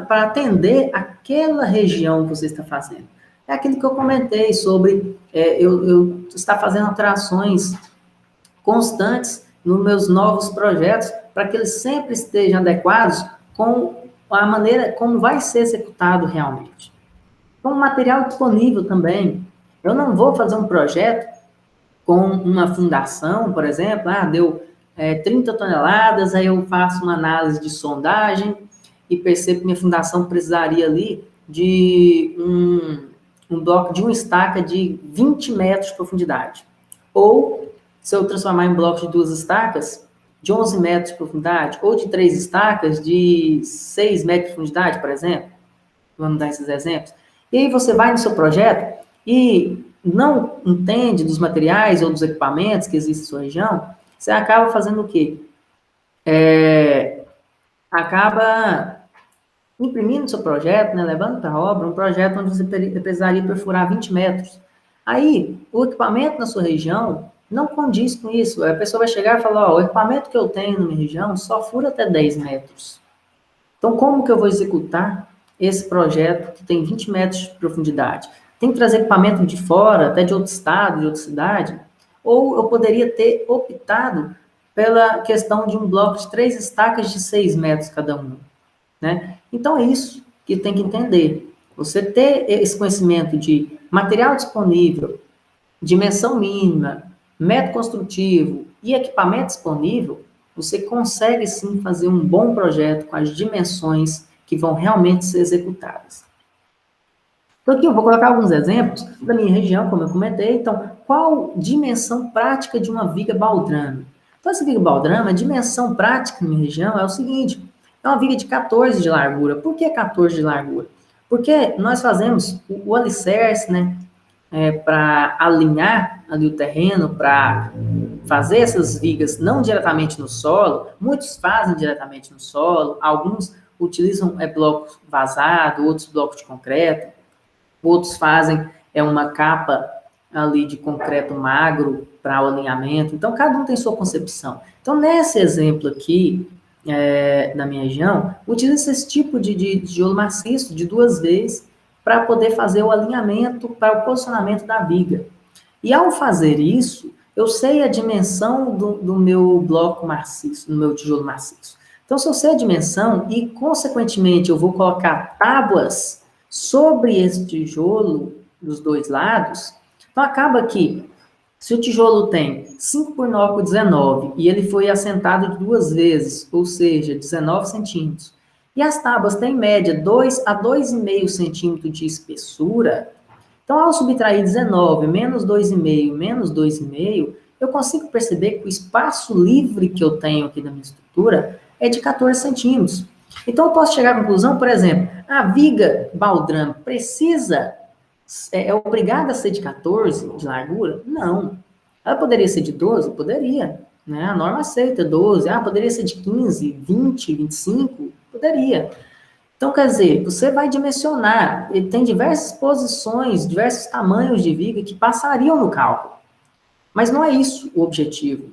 atender aquela região que você está fazendo. É aquilo que eu comentei sobre eu estar fazendo alterações constantes nos meus novos projetos, para que eles sempre estejam adequados com a maneira como vai ser executado realmente. Com o material disponível também. Eu não vou fazer um projeto com uma fundação, por exemplo, deu 30 toneladas, aí eu faço uma análise de sondagem e percebo que minha fundação precisaria ali de um bloco de uma estaca de 20 metros de profundidade. Ou, se eu transformar em bloco de 2 estacas, de 11 metros de profundidade, ou de 3 estacas de 6 metros de profundidade, por exemplo. Vamos dar esses exemplos. E aí você vai no seu projeto e não entende dos materiais ou dos equipamentos que existem na sua região, você acaba fazendo o quê? Acaba imprimindo seu projeto, né, levando para a obra, um projeto onde você precisaria perfurar 20 metros. Aí, o equipamento na sua região não condiz com isso. A pessoa vai chegar e falar, o equipamento que eu tenho na minha região só fura até 10 metros. Então, como que eu vou executar esse projeto que tem 20 metros de profundidade? Tem que trazer equipamento de fora, até de outro estado, de outra cidade? Ou eu poderia ter optado pela questão de um bloco de 3 estacas de 6 metros cada um, né? Então, é isso que tem que entender. Você ter esse conhecimento de material disponível, dimensão mínima, método construtivo e equipamento disponível, você consegue sim fazer um bom projeto com as dimensões que vão realmente ser executadas. Então, aqui eu vou colocar alguns exemplos da minha região, como eu comentei. Então, qual dimensão prática de uma viga baldrame? Então, essa viga baldrame, a dimensão prática na minha região é o seguinte: é uma viga de 14 de largura. Por que 14 de largura? Porque nós fazemos o alicerce, né, para alinhar ali o terreno, para fazer essas vigas não diretamente no solo. Muitos fazem diretamente no solo, alguns utilizam bloco vazado, outros blocos de concreto, outros fazem uma capa ali de concreto magro para o alinhamento. Então, cada um tem sua concepção. Então, nesse exemplo aqui, da minha região, utiliza esse tipo de tijolo maciço de 2 vezes para poder fazer o alinhamento para o posicionamento da viga. E ao fazer isso, eu sei a dimensão do meu bloco maciço, do meu tijolo maciço. Então, se eu sei a dimensão e, consequentemente, eu vou colocar tábuas sobre esse tijolo dos 2 lados, então acaba que, se o tijolo tem 5 por 9 por 19 e ele foi assentado 2 vezes, ou seja, 19 centímetros, e as tábuas têm em média 2 a 2,5 centímetros de espessura, então, ao subtrair 19 menos 2,5 menos 2,5, eu consigo perceber que o espaço livre que eu tenho aqui na minha estrutura é de 14 centímetros. Então, eu posso chegar à conclusão, por exemplo, a viga baldrame precisa, é obrigada a ser de 14 de largura? Não. Ela poderia ser de 12? Poderia. Né? A norma aceita 12. Ah, poderia ser de 15, 20, 25? Poderia. Então, quer dizer, você vai dimensionar, ele tem diversas posições, diversos tamanhos de viga que passariam no cálculo. Mas não é isso o objetivo.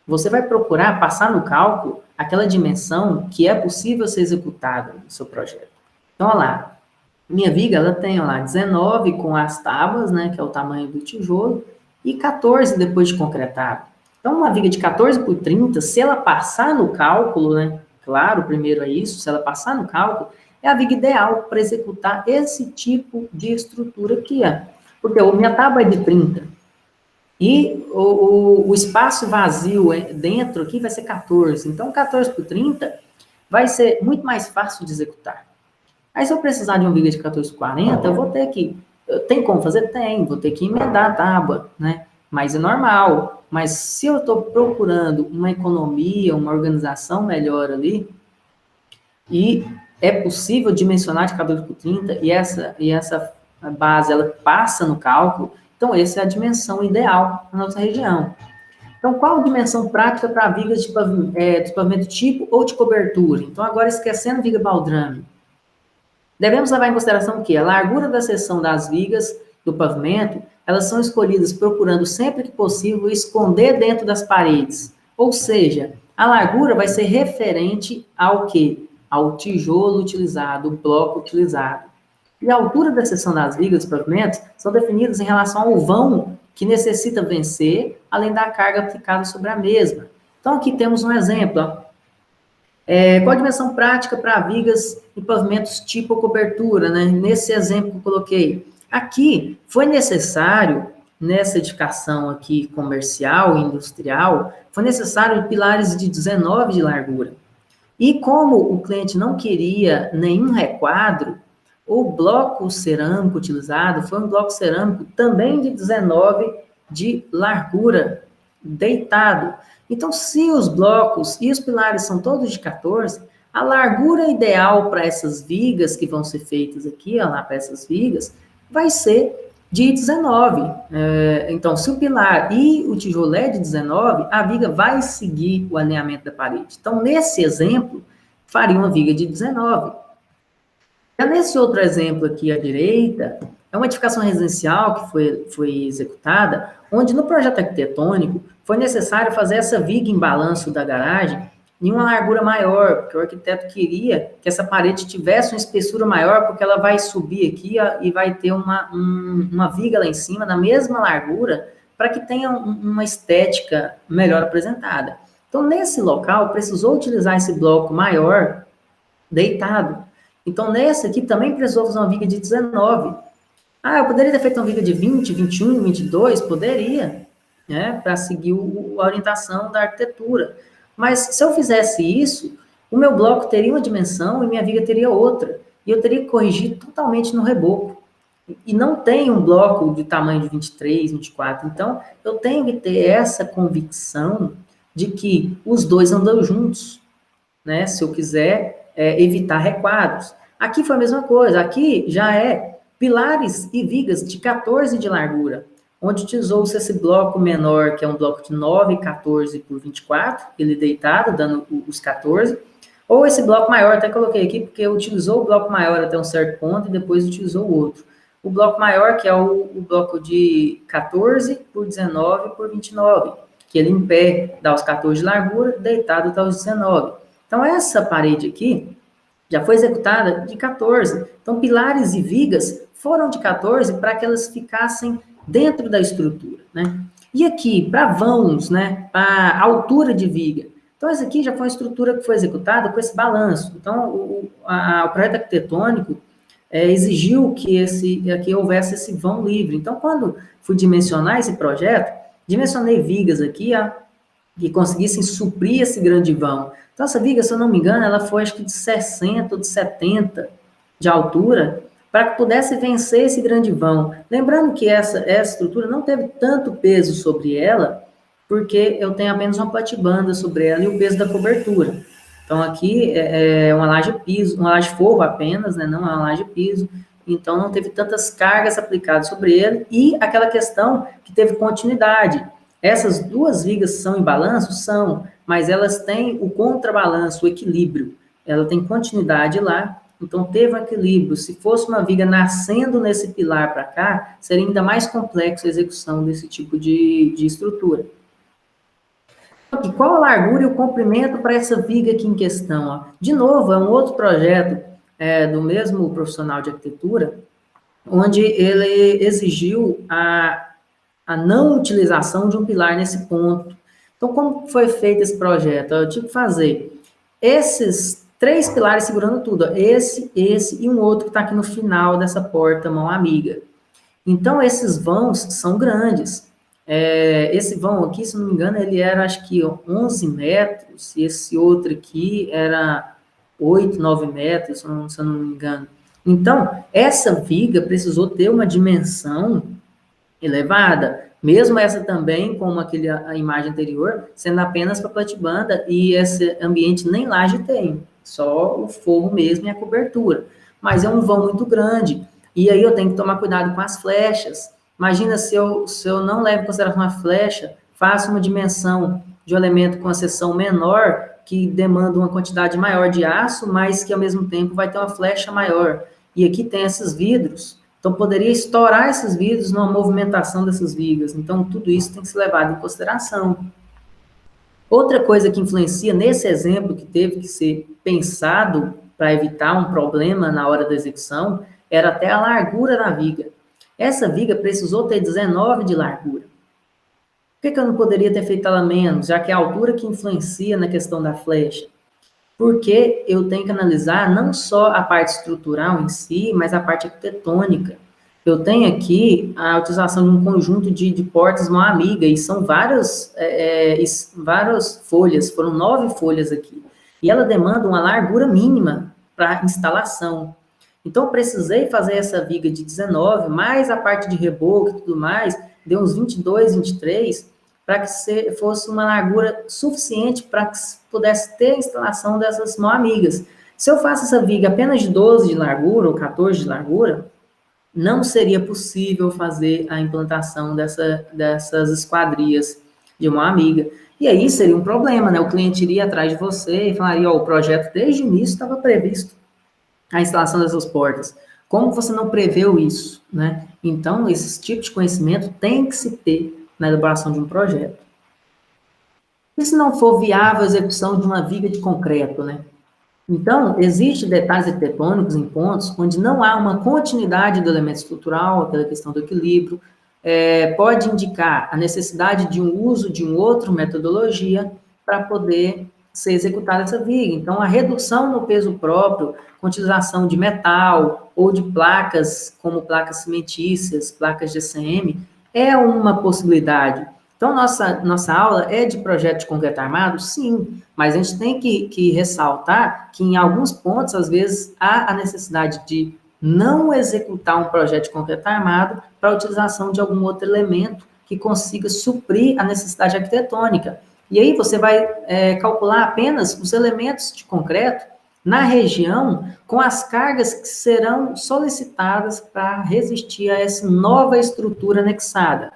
Você vai procurar passar no cálculo aquela dimensão que é possível ser executada no seu projeto. Então, olha lá, minha viga, ela tem, olha lá, 19 com as tábuas, né, que é o tamanho do tijolo, e 14 depois de concretado. Então, uma viga de 14 por 30, se ela passar no cálculo, né, claro, primeiro é isso, se ela passar no cálculo, é a viga ideal para executar esse tipo de estrutura aqui, ó. Porque a minha tábua é de 30, e o espaço vazio dentro aqui vai ser 14. Então, 14 por 30 vai ser muito mais fácil de executar. Aí, se eu precisar de uma viga de 14 por 40, eu vou ter que... Tem como fazer? Tem. Vou ter que emendar a tábua, né? Mas é normal. Mas se eu estou procurando uma economia, uma organização melhor ali, e é possível dimensionar de 14 por 30, e essa base, ela passa no cálculo, então essa é a dimensão ideal na nossa região. Então, qual a dimensão prática para vigas de pavimento tipo ou de cobertura? Então, agora esquecendo viga baldrame. Devemos levar em consideração que a largura da seção das vigas do pavimento, elas são escolhidas procurando sempre que possível esconder dentro das paredes. Ou seja, a largura vai ser referente ao quê? Ao tijolo utilizado, o bloco utilizado. E a altura da seção das vigas dos pavimentos são definidas em relação ao vão que necessita vencer, além da carga aplicada sobre a mesma. Então, aqui temos um exemplo, ó. Qual a dimensão prática para vigas e pavimentos tipo cobertura, né? Nesse exemplo que eu coloquei. Aqui, foi necessário, nessa edificação aqui comercial e industrial, foi necessário pilares de 19 de largura. E como o cliente não queria nenhum requadro, o bloco cerâmico utilizado foi um bloco cerâmico também de 19 de largura, deitado. Então, se os blocos e os pilares são todos de 14, a largura ideal para essas vigas que vão ser feitas aqui, ó, lá para essas vigas, vai ser de 19. Então, se o pilar e o tijolo é de 19, a viga vai seguir o alinhamento da parede. Então, nesse exemplo, faria uma viga de 19. Já nesse outro exemplo aqui à direita, é uma edificação residencial que foi executada, onde no projeto arquitetônico foi necessário fazer essa viga em balanço da garagem em uma largura maior, porque o arquiteto queria que essa parede tivesse uma espessura maior, porque ela vai subir aqui e vai ter uma viga lá em cima, na mesma largura, para que tenha uma estética melhor apresentada. Então, nesse local, precisou utilizar esse bloco maior, deitado. Então, nessa aqui também precisou fazer uma viga de 19. Ah, eu poderia ter feito uma viga de 20, 21, 22? Poderia, né? Para seguir a orientação da arquitetura. Mas se eu fizesse isso, o meu bloco teria uma dimensão e minha viga teria outra. E eu teria que corrigir totalmente no reboco. E não tem um bloco de tamanho de 23, 24. Então, eu tenho que ter essa convicção de que os dois andam juntos, né? Se eu quiser evitar requadros. Aqui foi a mesma coisa. Aqui já é pilares e vigas de 14 de largura, onde utilizou-se esse bloco menor, que é um bloco de 9, 14 por 24, ele deitado, dando os 14, ou esse bloco maior, até coloquei aqui, porque utilizou o bloco maior até um certo ponto e depois utilizou o outro. o bloco maior, que é o bloco de 14 por 19 por 29, que ele em pé dá os 14 de largura, deitado dá os 19. Então, essa parede aqui já foi executada de 14. Então, pilares e vigas foram de 14 para que elas ficassem dentro da estrutura, né? E aqui, para vãos, né, para altura de viga. Então, essa aqui já foi uma estrutura que foi executada com esse balanço. Então, o projeto arquitetônico exigiu que houvesse esse vão livre. Então, quando fui dimensionar esse projeto, dimensionei vigas aqui, que conseguissem suprir esse grande vão. Então, essa viga, se eu não me engano, ela foi acho que de 60 ou de 70 de altura, para que pudesse vencer esse grande vão. Lembrando que essa estrutura não teve tanto peso sobre ela, porque eu tenho apenas uma platibanda sobre ela e o peso da cobertura. Então, aqui é uma laje piso, uma laje forro apenas, né? Não é uma laje piso. Então, não teve tantas cargas aplicadas sobre ele. E aquela questão que teve continuidade. Essas duas vigas são em balanço? São, mas elas têm o contrabalanço, o equilíbrio. Ela tem continuidade lá, então teve um equilíbrio. Se fosse uma viga nascendo nesse pilar para cá, seria ainda mais complexo a execução desse tipo de estrutura. E qual a largura e o comprimento para essa viga aqui em questão? Ó? De novo, é um outro projeto do mesmo profissional de arquitetura, onde ele exigiu a não utilização de um pilar nesse ponto. Então, como foi feito esse projeto? Eu tive que fazer esses 3 pilares segurando tudo, ó, esse e um outro que está aqui no final dessa porta mão amiga. Então, esses vãos são grandes. Esse vão aqui, se não me engano, ele era, acho que 11 metros, e esse outro aqui era 8, 9 metros, se eu não me engano. Então, essa viga precisou ter uma dimensão elevada, mesmo essa também, como a imagem anterior, sendo apenas para platibanda, e esse ambiente nem laje tem, só o forro mesmo e a cobertura. Mas é um vão muito grande, e aí eu tenho que tomar cuidado com as flechas. Imagina se eu não levo em consideração uma flecha, faço uma dimensão de um elemento com a seção menor, que demanda uma quantidade maior de aço, mas que ao mesmo tempo vai ter uma flecha maior. E aqui tem esses vidros, então, poderia estourar esses vidros numa movimentação dessas vigas. Então, tudo isso tem que ser levado em consideração. Outra coisa que influencia nesse exemplo que teve que ser pensado para evitar um problema na hora da execução, era até a largura da viga. Essa viga precisou ter 19 de largura. Por que eu não poderia ter feito ela menos, já que é a altura que influencia na questão da flecha? Porque eu tenho que analisar não só a parte estrutural em si, mas a parte arquitetônica. Eu tenho aqui a utilização de um conjunto de portas mão amiga, e são várias folhas, foram 9 folhas aqui. E ela demanda uma largura mínima para instalação. Então, eu precisei fazer essa viga de 19, mais a parte de reboco e tudo mais, deu uns 22, 23, para que fosse uma largura suficiente para que pudesse ter a instalação dessas mão amigas. Se eu faço essa viga apenas de 12 de largura ou 14 de largura, não seria possível fazer a implantação dessas esquadrias de mão amiga. E aí seria um problema, né? O cliente iria atrás de você e falaria, ó, o projeto desde o início estava previsto a instalação dessas portas. Como você não preveu isso, né? Então, esse tipo de conhecimento tem que se ter na elaboração de um projeto. E se não for viável a execução de uma viga de concreto, né? Então, existem detalhes arquitetônicos em pontos onde não há uma continuidade do elemento estrutural, aquela questão do equilíbrio, pode indicar a necessidade de um uso de uma outra metodologia para poder ser executada essa viga. Então, a redução no peso próprio, com utilização de metal ou de placas, como placas cimentícias, placas GCM, é uma possibilidade. Então, nossa aula é de projeto de concreto armado? Sim, mas a gente tem que ressaltar que em alguns pontos, às vezes, há a necessidade de não executar um projeto de concreto armado para a utilização de algum outro elemento que consiga suprir a necessidade arquitetônica. E aí você vai calcular apenas os elementos de concreto na região com as cargas que serão solicitadas para resistir a essa nova estrutura anexada.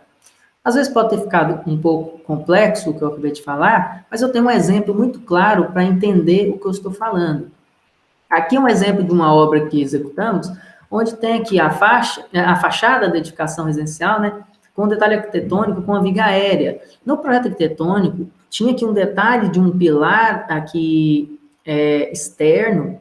Às vezes pode ter ficado um pouco complexo o que eu acabei de falar, mas eu tenho um exemplo muito claro para entender o que eu estou falando. Aqui é um exemplo de uma obra que executamos, onde tem aqui a fachada da edificação residencial, né, com detalhe arquitetônico, com a viga aérea. No projeto arquitetônico, tinha aqui um detalhe de um pilar aqui externo,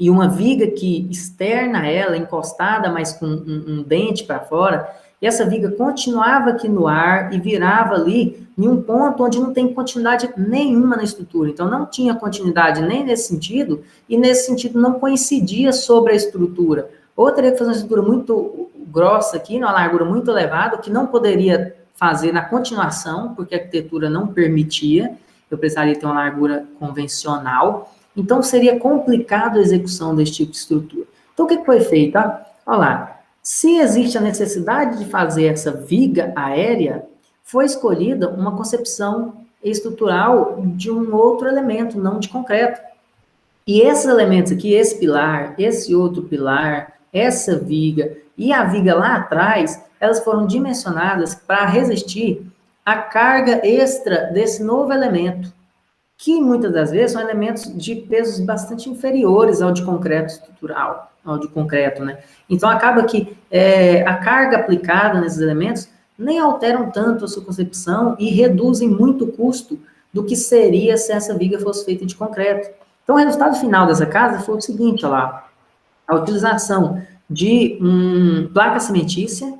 e uma viga que externa ela, encostada, mas com um dente para fora, e essa viga continuava aqui no ar e virava ali em um ponto onde não tem continuidade nenhuma na estrutura. Então, não tinha continuidade nem nesse sentido, e nesse sentido não coincidia sobre a estrutura. Ou teria que fazer uma estrutura muito grossa aqui, numa largura muito elevada, que não poderia fazer na continuação, porque a arquitetura não permitia, eu precisaria ter uma largura convencional. Então, seria complicado a execução desse tipo de estrutura. Então, o que foi feito? Olha lá, se existe a necessidade de fazer essa viga aérea, foi escolhida uma concepção estrutural de um outro elemento, não de concreto. E esses elementos aqui, esse pilar, esse outro pilar, essa viga e a viga lá atrás, elas foram dimensionadas para resistir à carga extra desse novo elemento, que muitas das vezes são elementos de pesos bastante inferiores ao de concreto estrutural, ao de concreto, né? Então, acaba que a carga aplicada nesses elementos nem alteram tanto a sua concepção e reduzem muito o custo do que seria se essa viga fosse feita de concreto. Então, o resultado final dessa casa foi o seguinte, olha lá, a utilização de placa cimentícia,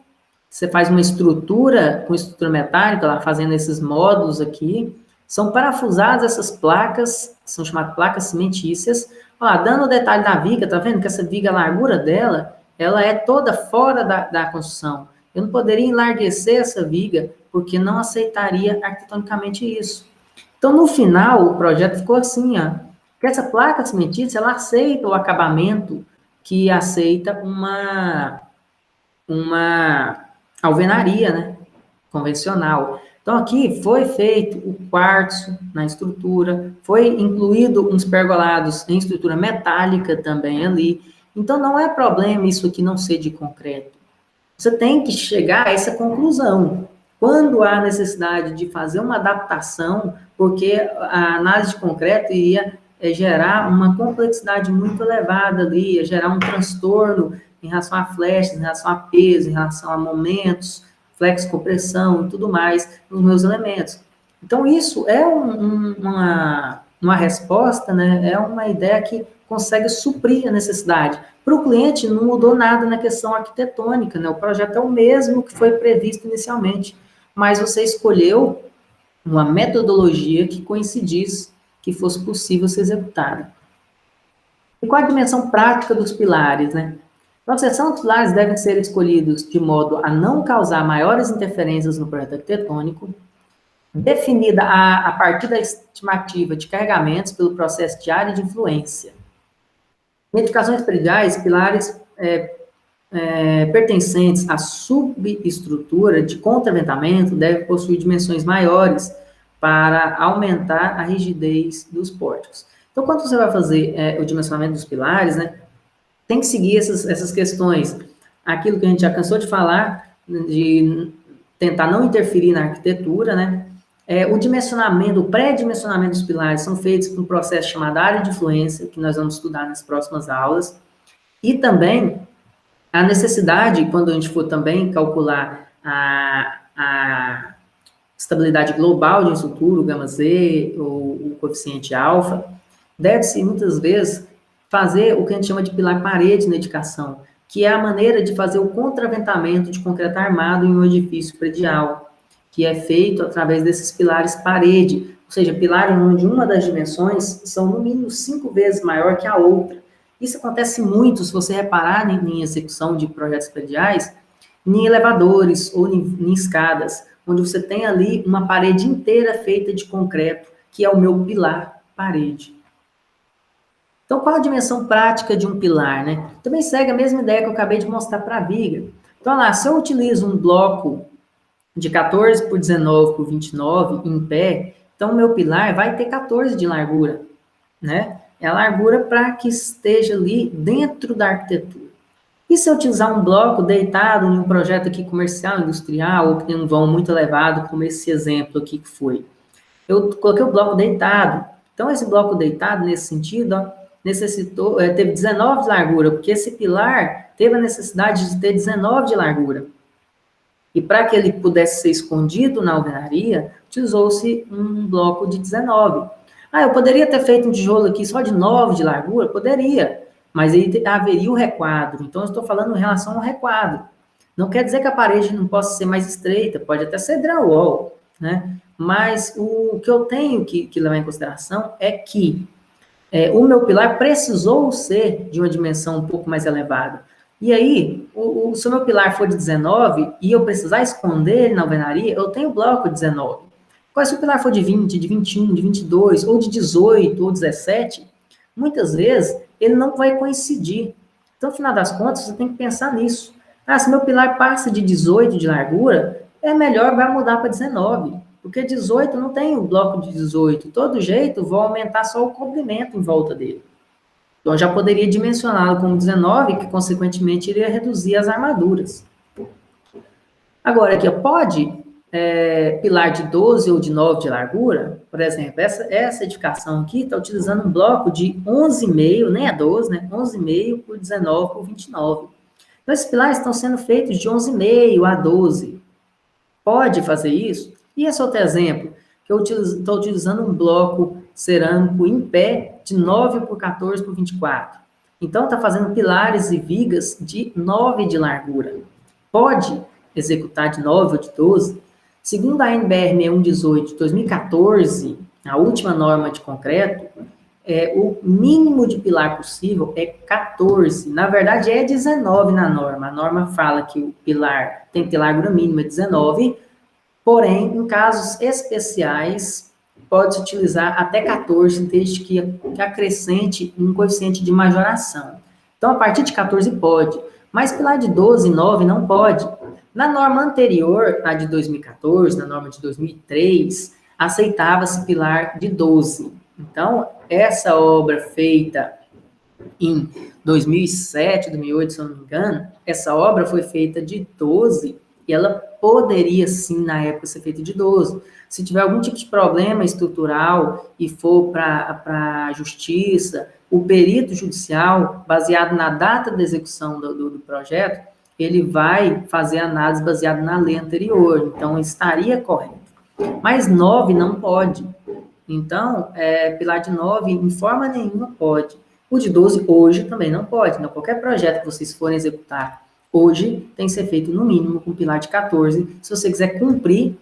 você faz uma estrutura com estrutura metálica, lá, fazendo esses módulos aqui, são parafusadas essas placas, são chamadas placas cimentícias. Olha lá, dando o detalhe da viga, tá vendo que essa viga, a largura dela, ela é toda fora da construção. Eu não poderia enlarguecer essa viga, porque não aceitaria arquitetonicamente isso. Então, no final, o projeto ficou assim, ó, que essa placa cimentícia, ela aceita o acabamento que aceita uma alvenaria, né, convencional. Então, aqui foi feito o quartzo na estrutura, foi incluído uns pergolados em estrutura metálica também ali. Então, não é problema isso aqui não ser de concreto. Você tem que chegar a essa conclusão. Quando há necessidade de fazer uma adaptação, porque a análise de concreto ia gerar uma complexidade muito elevada ali, ia gerar um transtorno em relação a flechas, em relação a peso, em relação a momentos, flexo-compressão e tudo mais nos meus elementos. Então, isso é uma resposta, né? É uma ideia que consegue suprir a necessidade. Para o cliente, não mudou nada na questão arquitetônica, né? O projeto é o mesmo que foi previsto inicialmente, mas você escolheu uma metodologia que coincidisse, que fosse possível ser executada. E qual a dimensão prática dos pilares, né? Então, a seção dos pilares devem ser escolhidos de modo a não causar maiores interferências no projeto arquitetônico, definida a partir da estimativa de carregamentos pelo processo de área de influência. Em edificações prediais, pilares pertencentes à subestrutura de contraventamento devem possuir dimensões maiores para aumentar a rigidez dos pórticos. Então, quando você vai fazer o dimensionamento dos pilares, né, tem que seguir essas questões. Aquilo que a gente já cansou de falar, de tentar não interferir na arquitetura, né? O dimensionamento, o pré-dimensionamento dos pilares são feitos por um processo chamado área de influência, que nós vamos estudar nas próximas aulas. E também a necessidade, quando a gente for também calcular a estabilidade global de um estrutura, o gama Z, ou o coeficiente alfa, deve-se muitas vezes fazer o que a gente chama de pilar parede na edificação, que é a maneira de fazer o contraventamento de concreto armado em um edifício predial, que é feito através desses pilares parede, ou seja, pilar onde uma das dimensões são no mínimo 5 vezes maior que a outra. Isso acontece muito, se você reparar em execução de projetos prediais, em elevadores ou em escadas, onde você tem ali uma parede inteira feita de concreto, que é o meu pilar parede. Então, qual a dimensão prática de um pilar, né? Também segue a mesma ideia que eu acabei de mostrar para a viga. Então, olha lá, se eu utilizo um bloco de 14 por 19 por 29 em pé, então o meu pilar vai ter 14 de largura, né? É a largura para que esteja ali dentro da arquitetura. E se eu utilizar um bloco deitado em um projeto aqui comercial, industrial, ou que tem um vão muito elevado, como esse exemplo aqui que foi? Eu coloquei o bloco deitado. Então, esse bloco deitado, nesse sentido, ó, teve 19 de largura, porque esse pilar teve a necessidade de ter 19 de largura. E para que ele pudesse ser escondido na alvenaria, utilizou-se um bloco de 19. Ah, eu poderia ter feito um tijolo aqui só de 9 de largura? Poderia, mas aí haveria o requadro. Então, eu estou falando em relação ao requadro. Não quer dizer que a parede não possa ser mais estreita, pode até ser drywall, né? Mas o que eu tenho que levar em consideração é que o meu pilar precisou ser de uma dimensão um pouco mais elevada. E aí, se o meu pilar for de 19 e eu precisar esconder ele na alvenaria, eu tenho bloco de 19. Agora, se o pilar for de 20, de 21, de 22, ou de 18, ou 17, muitas vezes ele não vai coincidir. Então, no final das contas, você tem que pensar nisso. Ah, se meu pilar passa de 18 de largura, é melhor vai mudar para 19. Porque 18 não tem o bloco de 18. Todo jeito, vou aumentar só o comprimento em volta dele. Então, eu já poderia dimensioná-lo como 19, que, consequentemente, iria reduzir as armaduras. Agora, aqui, pode pilar de 12 ou de 9 de largura? Por exemplo, essa edificação aqui está utilizando um bloco de 11,5, nem é 12, né? 11,5 por 19 por 29. Então, esses pilares estão sendo feitos de 11,5 a 12. Pode fazer isso? E esse outro exemplo, que eu estou utilizando um bloco cerâmico em pé de 9 por 14 por 24. Então, está fazendo pilares e vigas de 9 de largura. Pode executar de 9 ou de 12? Segundo a NBR 6118 de 2014, a última norma de concreto, o mínimo de pilar possível é 14. Na verdade, é 19 na norma. A norma fala que o pilar tem que ter largura mínima 19, porém, em casos especiais, pode-se utilizar até 14, desde que acrescente um coeficiente de majoração. Então, a partir de 14 pode, mas pilar de 12, 9 não pode. Na norma anterior, a de 2014, na norma de 2003, aceitava-se pilar de 12. Então, essa obra feita em 2007, 2008, se eu não me engano, essa obra foi feita de 12 e ela poderia, sim, na época, ser feita de 12. Se tiver algum tipo de problema estrutural e for para a justiça, o perito judicial, baseado na data da execução do projeto, ele vai fazer análise baseada na lei anterior, então estaria correto. Mas 9 não pode. Então, pilar de 9, em forma nenhuma, pode. O de 12, hoje, também não pode. Então, qualquer projeto que vocês forem executar hoje, tem que ser feito, no mínimo, com pilar de 14, se você quiser cumprir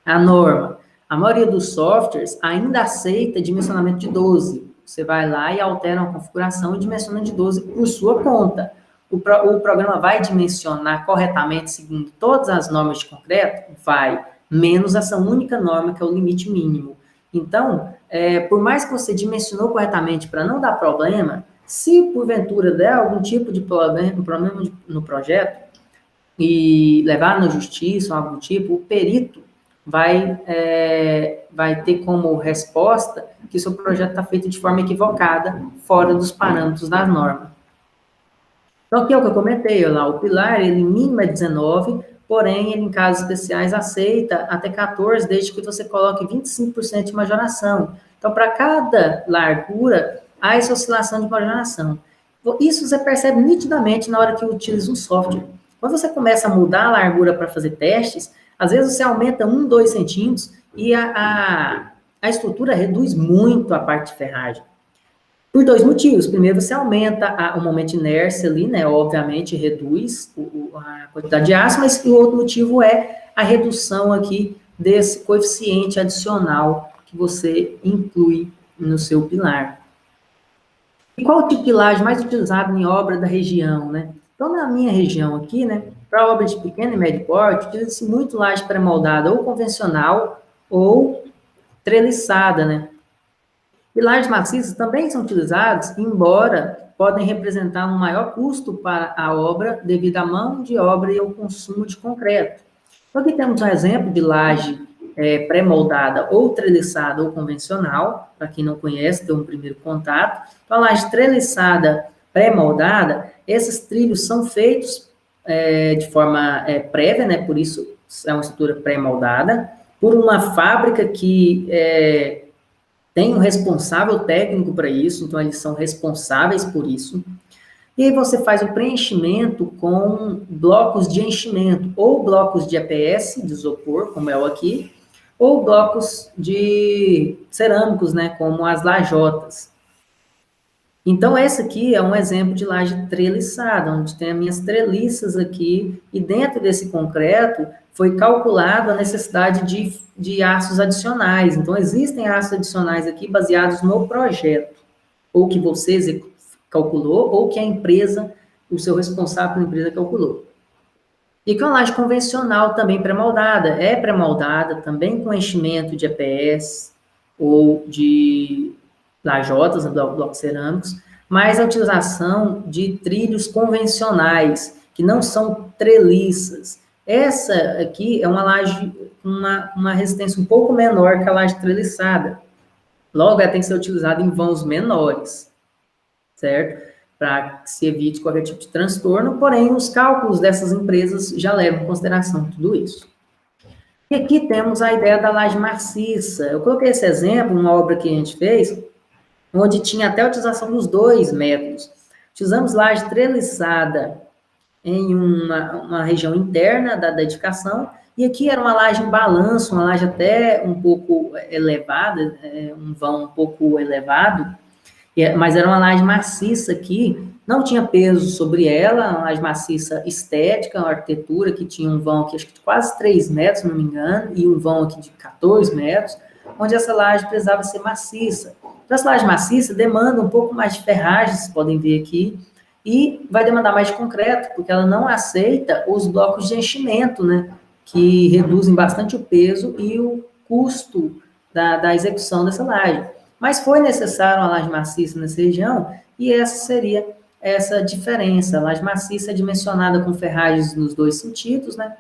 a norma. A maioria dos softwares ainda aceita dimensionamento de 12. Você vai lá e altera uma configuração e dimensiona de 12 por sua conta. O programa vai dimensionar corretamente, segundo todas as normas de concreto? Vai. Menos essa única norma, que é o limite mínimo. Então, por mais que você dimensionou corretamente para não dar problema, se porventura der algum tipo de problema no projeto e levar na justiça ou algum tipo, o perito vai ter como resposta que o seu projeto está feito de forma equivocada, fora dos parâmetros da norma. Então, aqui é o que eu comentei, lá, o pilar, ele mínimo é 19, porém, ele, em casos especiais, aceita até 14, desde que você coloque 25% de majoração. Então, para cada largura, há essa oscilação de majoração. Isso você percebe nitidamente na hora que utiliza um software. Quando você começa a mudar a largura para fazer testes, às vezes você aumenta 1, 2 centímetros e a estrutura reduz muito a parte de ferragem. Por dois motivos. Primeiro, você aumenta o momento de inércia ali, né? Obviamente, reduz a quantidade de aço, mas o outro motivo é a redução aqui desse coeficiente adicional que você inclui no seu pilar. E qual o tipo de pilagem mais utilizado em obra da região, né? Então, na minha região aqui, né, para obra de pequeno e médio porte, utiliza-se muito laje pré-moldada ou convencional ou treliçada, né? Pilares maciços também são utilizados, embora podem representar um maior custo para a obra devido à mão de obra e ao consumo de concreto. Então, aqui temos um exemplo de laje pré-moldada ou treliçada ou convencional, para quem não conhece, tem um primeiro contato. Então, a laje treliçada pré-moldada, esses trilhos são feitos de forma prévia, né? Por isso é uma estrutura pré-moldada, por uma fábrica que tem um responsável técnico para isso, então eles são responsáveis por isso. E aí você faz o preenchimento com blocos de enchimento, ou blocos de EPS, de isopor, como é o aqui, ou blocos de cerâmicos, né, como as lajotas. Então, esse aqui é um exemplo de laje treliçada, onde tem as minhas treliças aqui, e dentro desse concreto foi calculada a necessidade de aços adicionais. Então, existem aços adicionais aqui baseados no projeto, ou que você calculou, ou que a empresa, o seu responsável pela empresa calculou. E que é uma laje convencional também pré-moldada, é pré-moldada também com enchimento de EPS ou de lajotas, blocos cerâmicos, mas a utilização de trilhos convencionais, que não são treliças. Essa aqui é uma laje com uma resistência um pouco menor que a laje treliçada. Logo, ela tem que ser utilizada em vãos menores, certo? Para que se evite qualquer tipo de transtorno, porém, os cálculos dessas empresas já levam em consideração tudo isso. E aqui temos a ideia da laje maciça. Eu coloquei esse exemplo, uma obra que a gente fez, onde tinha até a utilização dos dois métodos. Utilizamos laje treliçada em uma região interna da edificação, e aqui era uma laje em balanço, uma laje até um pouco elevada, um vão um pouco elevado, mas era uma laje maciça aqui, não tinha peso sobre ela, uma laje maciça estética, uma arquitetura que tinha um vão aqui, acho que de quase 3 metros, se não me engano, e um vão aqui de 14 metros, onde essa laje precisava ser maciça. Então, essa laje maciça demanda um pouco mais de ferragem, vocês podem ver aqui, e vai demandar mais de concreto, porque ela não aceita os blocos de enchimento, né, que reduzem bastante o peso e o custo da execução dessa laje. Mas foi necessário uma laje maciça nessa região, e essa seria essa diferença. A laje maciça é dimensionada com ferragens nos dois sentidos, né?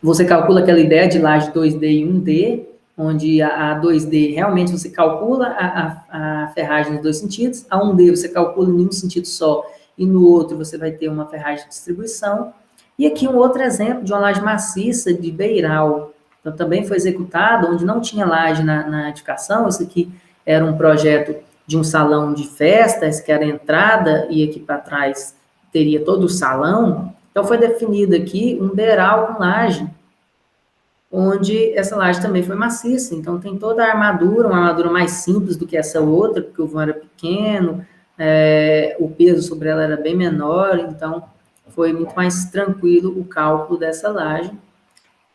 Você calcula aquela ideia de laje 2D e 1D, onde a 2D realmente você calcula a ferragem nos dois sentidos, a 1D você calcula em um sentido só, e no outro você vai ter uma ferragem de distribuição. E aqui um outro exemplo de uma laje maciça de beiral. Então, também foi executado, onde não tinha laje na edificação. Isso aqui era um projeto de um salão de festas, que era a entrada, e aqui para trás teria todo o salão. Então, foi definido aqui um beiral com laje, onde essa laje também foi maciça. Então, tem toda a armadura, uma armadura mais simples do que essa outra, porque o vão era pequeno, o peso sobre ela era bem menor, então foi muito mais tranquilo o cálculo dessa laje,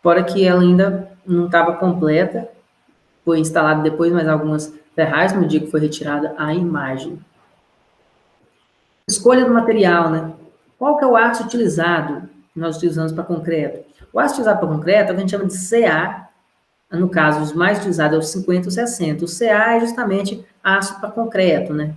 fora que ela ainda não estava completa, foi instalado depois mais algumas ferragens no dia que foi retirada a imagem. Escolha do material, né? Qual que é o aço utilizado que nós utilizamos para concreto? O aço utilizado para concreto é o que a gente chama de CA, no caso, os mais utilizados é o 50 e o 60. O CA é justamente aço para concreto, né?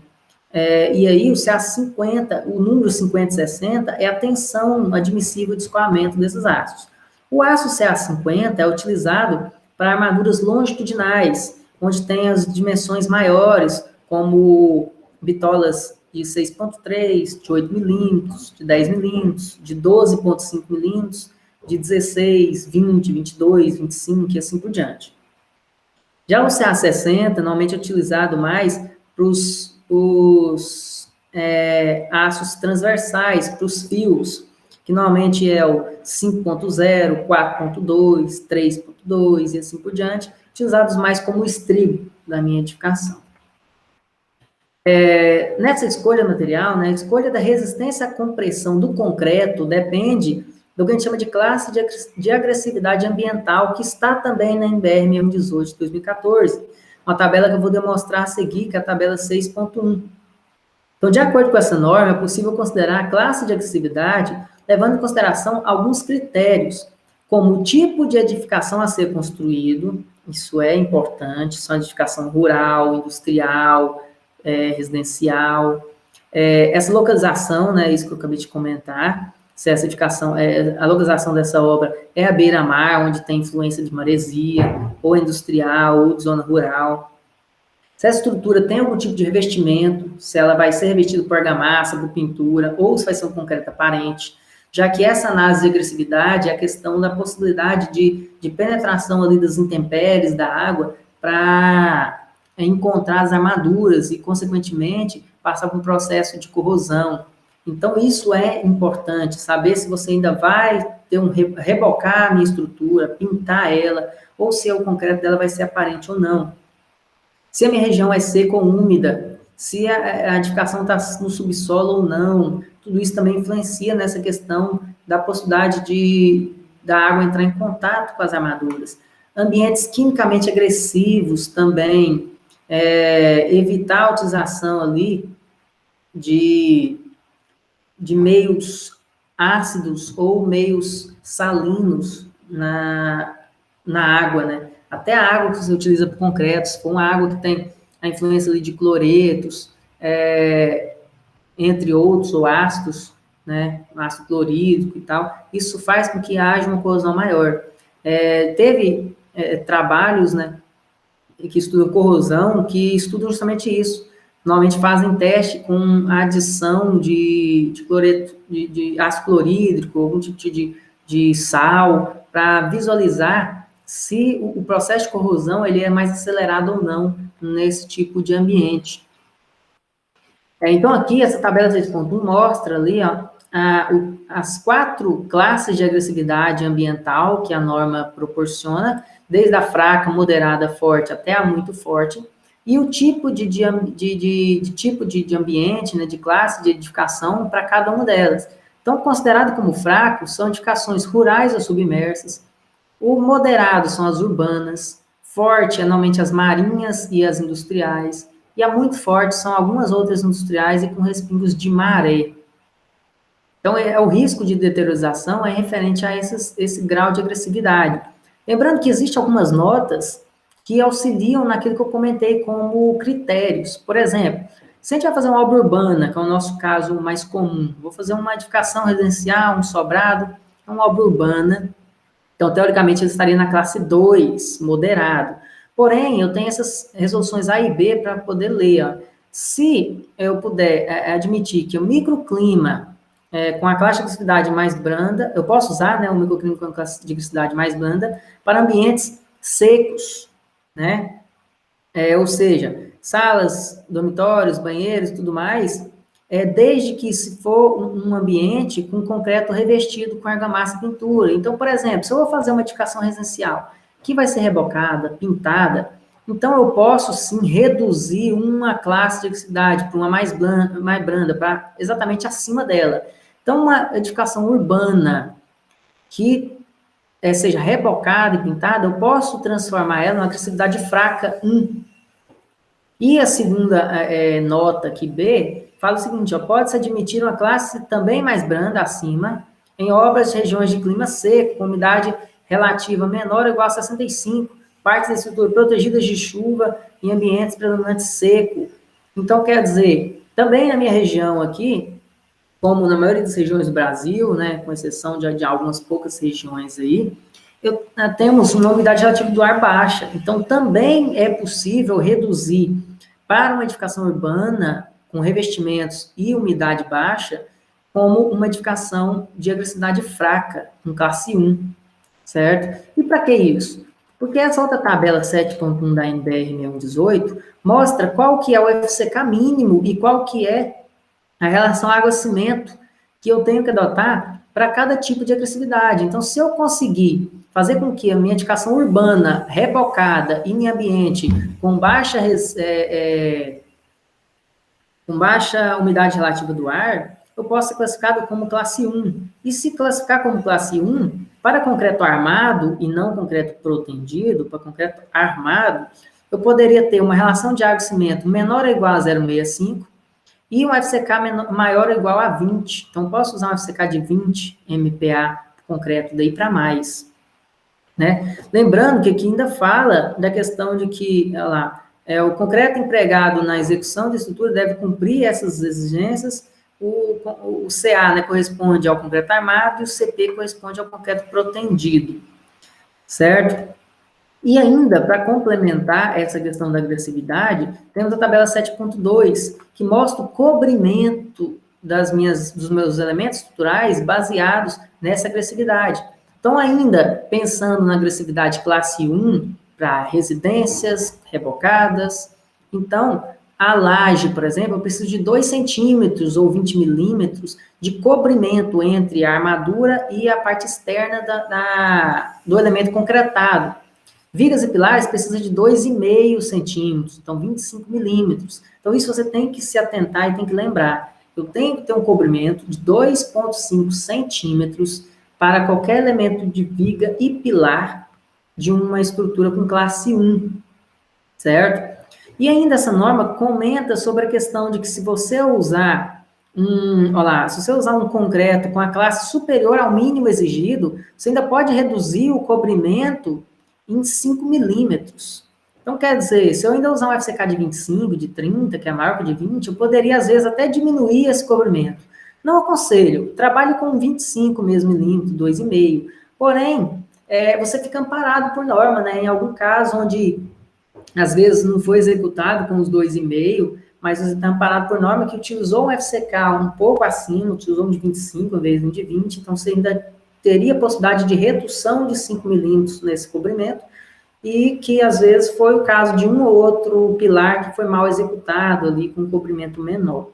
E aí, o CA50, o número 50 e 60 é a tensão admissível de escoamento desses aços. O aço CA50 é utilizado para armaduras longitudinais, onde tem as dimensões maiores, como bitolas de 6,3, de 8 milímetros, de 10 milímetros, de 12,5 milímetros, de 16, 20, 22, 25 e assim por diante. Já o CA60, normalmente é utilizado mais para os aços transversais, para os fios, que normalmente é o 5.0, 4.2, 3.2 e assim por diante, utilizados mais como estribo da minha edificação. Nessa escolha material, né, a escolha da resistência à compressão do concreto depende do que a gente chama de classe de agressividade ambiental, que está também na NBR 618 de 2014, uma tabela que eu vou demonstrar a seguir, que é a tabela 6.1. Então, de acordo com essa norma, é possível considerar a classe de agressividade levando em consideração alguns critérios, como o tipo de edificação a ser construído, isso é importante, são edificação rural, industrial, residencial, essa localização, né, isso que eu acabei de comentar, se essa edificação, a localização dessa obra é à beira-mar, onde tem influência de maresia, ou industrial, ou de zona rural. Se a estrutura tem algum tipo de revestimento, se ela vai ser revestida por argamassa, por pintura, ou se vai ser um concreto aparente, já que essa análise de agressividade é a questão da possibilidade de penetração ali das intempéries da água para encontrar as armaduras e, consequentemente, passar por um processo de corrosão. Então, isso é importante, saber se você ainda vai ter rebocar a minha estrutura, pintar ela, ou se o concreto dela vai ser aparente ou não. Se a minha região é seca ou úmida, se a edificação está no subsolo ou não, tudo isso também influencia nessa questão da possibilidade da água entrar em contato com as armaduras. Ambientes quimicamente agressivos também, evitar a utilização ali de meios ácidos ou meios salinos na água, né? Até a água que você utiliza para concreto, se for uma água que tem a influência ali de cloretos, entre outros, ou ácidos, né? Ácido clorídrico e tal, isso faz com que haja uma corrosão maior. Teve trabalhos, né, que estudam corrosão, que estudam justamente isso. Normalmente fazem teste com a adição de cloreto, de ácido clorídrico, algum tipo de sal, para visualizar se o processo de corrosão ele é mais acelerado ou não nesse tipo de ambiente. Então, aqui, essa tabela 6.1 mostra ali, ó, as 4 classes de agressividade ambiental que a norma proporciona, desde a fraca, moderada, forte até a muito forte, e o tipo de ambiente, né, de classe de edificação para cada uma delas. Então, considerado como fraco, são edificações rurais ou submersas, o moderado são as urbanas, forte é normalmente as marinhas e as industriais, e a muito forte são algumas outras industriais e com respingos de maré. Então, o risco de deteriorização é referente a esse grau de agressividade. Lembrando que existem algumas notas que auxiliam naquilo que eu comentei como critérios. Por exemplo, se a gente vai fazer uma obra urbana, que é o nosso caso mais comum, vou fazer uma edificação residencial, um sobrado, é uma obra urbana, então, teoricamente, ele estaria na classe 2, moderado. Porém, eu tenho essas resoluções A e B para poder ler. Ó. Se eu puder admitir que o microclima com a classe de agressividade mais branda, eu posso usar, né, o microclima com a classe de agressividade mais branda para ambientes secos, né? Ou seja, salas, dormitórios, banheiros e tudo mais, desde que se for um ambiente com concreto revestido com argamassa e pintura. Então, por exemplo, se eu vou fazer uma edificação residencial que vai ser rebocada, pintada, então eu posso sim reduzir uma classe de agressividade para uma mais branda, para exatamente acima dela. Então, uma edificação urbana que seja rebocada e pintada, eu posso transformar ela numa agressividade fraca 1. E a segunda nota aqui, B, fala o seguinte, ó, pode-se admitir uma classe também mais branda acima, em obras de regiões de clima seco, com umidade relativa menor ou igual a 65, partes da estrutura protegidas de chuva em ambientes predominantes seco. Então, quer dizer, também na minha região aqui, como na maioria das regiões do Brasil, né, com exceção de algumas poucas regiões aí, temos uma umidade relativa do ar baixa. Então, também é possível reduzir para uma edificação urbana com revestimentos e umidade baixa, como uma edificação de agressividade fraca, com classe 1, certo? E para que isso? Porque essa outra tabela 7.1 da NBR 6118 mostra qual que é o FCK mínimo e qual que é a relação água-cimento que eu tenho que adotar para cada tipo de agressividade. Então, se eu conseguir fazer com que a minha edificação urbana, rebocada, em ambiente com baixa umidade relativa do ar, eu posso ser classificado como classe 1. E se classificar como classe 1, para concreto armado e não concreto protendido, para concreto armado, eu poderia ter uma relação de água-cimento menor ou igual a 0,65, e um FCK maior ou igual a 20. Então, posso usar um FCK de 20 MPa concreto daí para mais. Né? Lembrando que aqui ainda fala da questão de que, olha lá, o concreto empregado na execução de estrutura deve cumprir essas exigências. O CA, né, corresponde ao concreto armado e o CP corresponde ao concreto protendido. Certo? E ainda, para complementar essa questão da agressividade, temos a tabela 7.2, que mostra o cobrimento dos meus elementos estruturais baseados nessa agressividade. Então, ainda pensando na agressividade classe 1, para residências rebocadas, Então, a laje, por exemplo, eu preciso de 2 centímetros ou 20 milímetros de cobrimento entre a armadura e a parte externa do elemento concretado. Vigas e pilares precisa de 2,5 centímetros, então 25 milímetros. Então, isso você tem que se atentar e tem que lembrar. Eu tenho que ter um cobrimento de 2,5 centímetros para qualquer elemento de viga e pilar de uma estrutura com classe 1, certo? E ainda essa norma comenta sobre a questão de que se você usar se você usar um concreto com a classe superior ao mínimo exigido, você ainda pode reduzir o cobrimento em 5 milímetros. Então, quer dizer, se eu ainda usar um FCK de 25, de 30, que é maior que o de 20, eu poderia, às vezes, até diminuir esse cobrimento. Não aconselho, trabalhe com 25 mesmo milímetros, 2,5. Porém, você fica amparado por norma, né? Em algum caso onde, às vezes, não foi executado com os 2,5, mas você está amparado por norma que utilizou um FCK um pouco acima, utilizou um de 25 em vez de um de 20, então você ainda teria possibilidade de redução de 5 milímetros nesse cobrimento, e que às vezes foi o caso de um ou outro pilar que foi mal executado ali, com um cobrimento menor.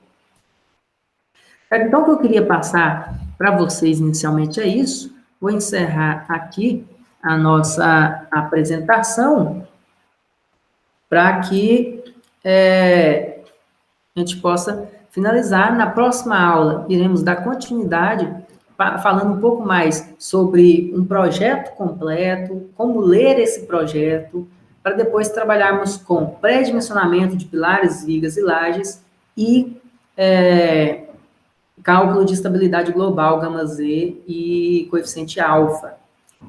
Então, o que eu queria passar para vocês inicialmente é isso. Vou encerrar aqui a nossa apresentação para que a gente possa finalizar. Na próxima aula, iremos dar continuidade falando um pouco mais sobre um projeto completo, como ler esse projeto, para depois trabalharmos com pré-dimensionamento de pilares, vigas e lajes e cálculo de estabilidade global, gama Z e coeficiente alfa.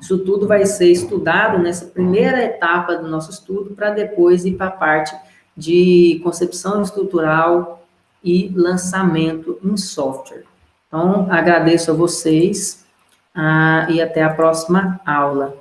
Isso tudo vai ser estudado nessa primeira etapa do nosso estudo, para depois ir para a parte de concepção estrutural e lançamento em software. Então, agradeço a vocês e até a próxima aula.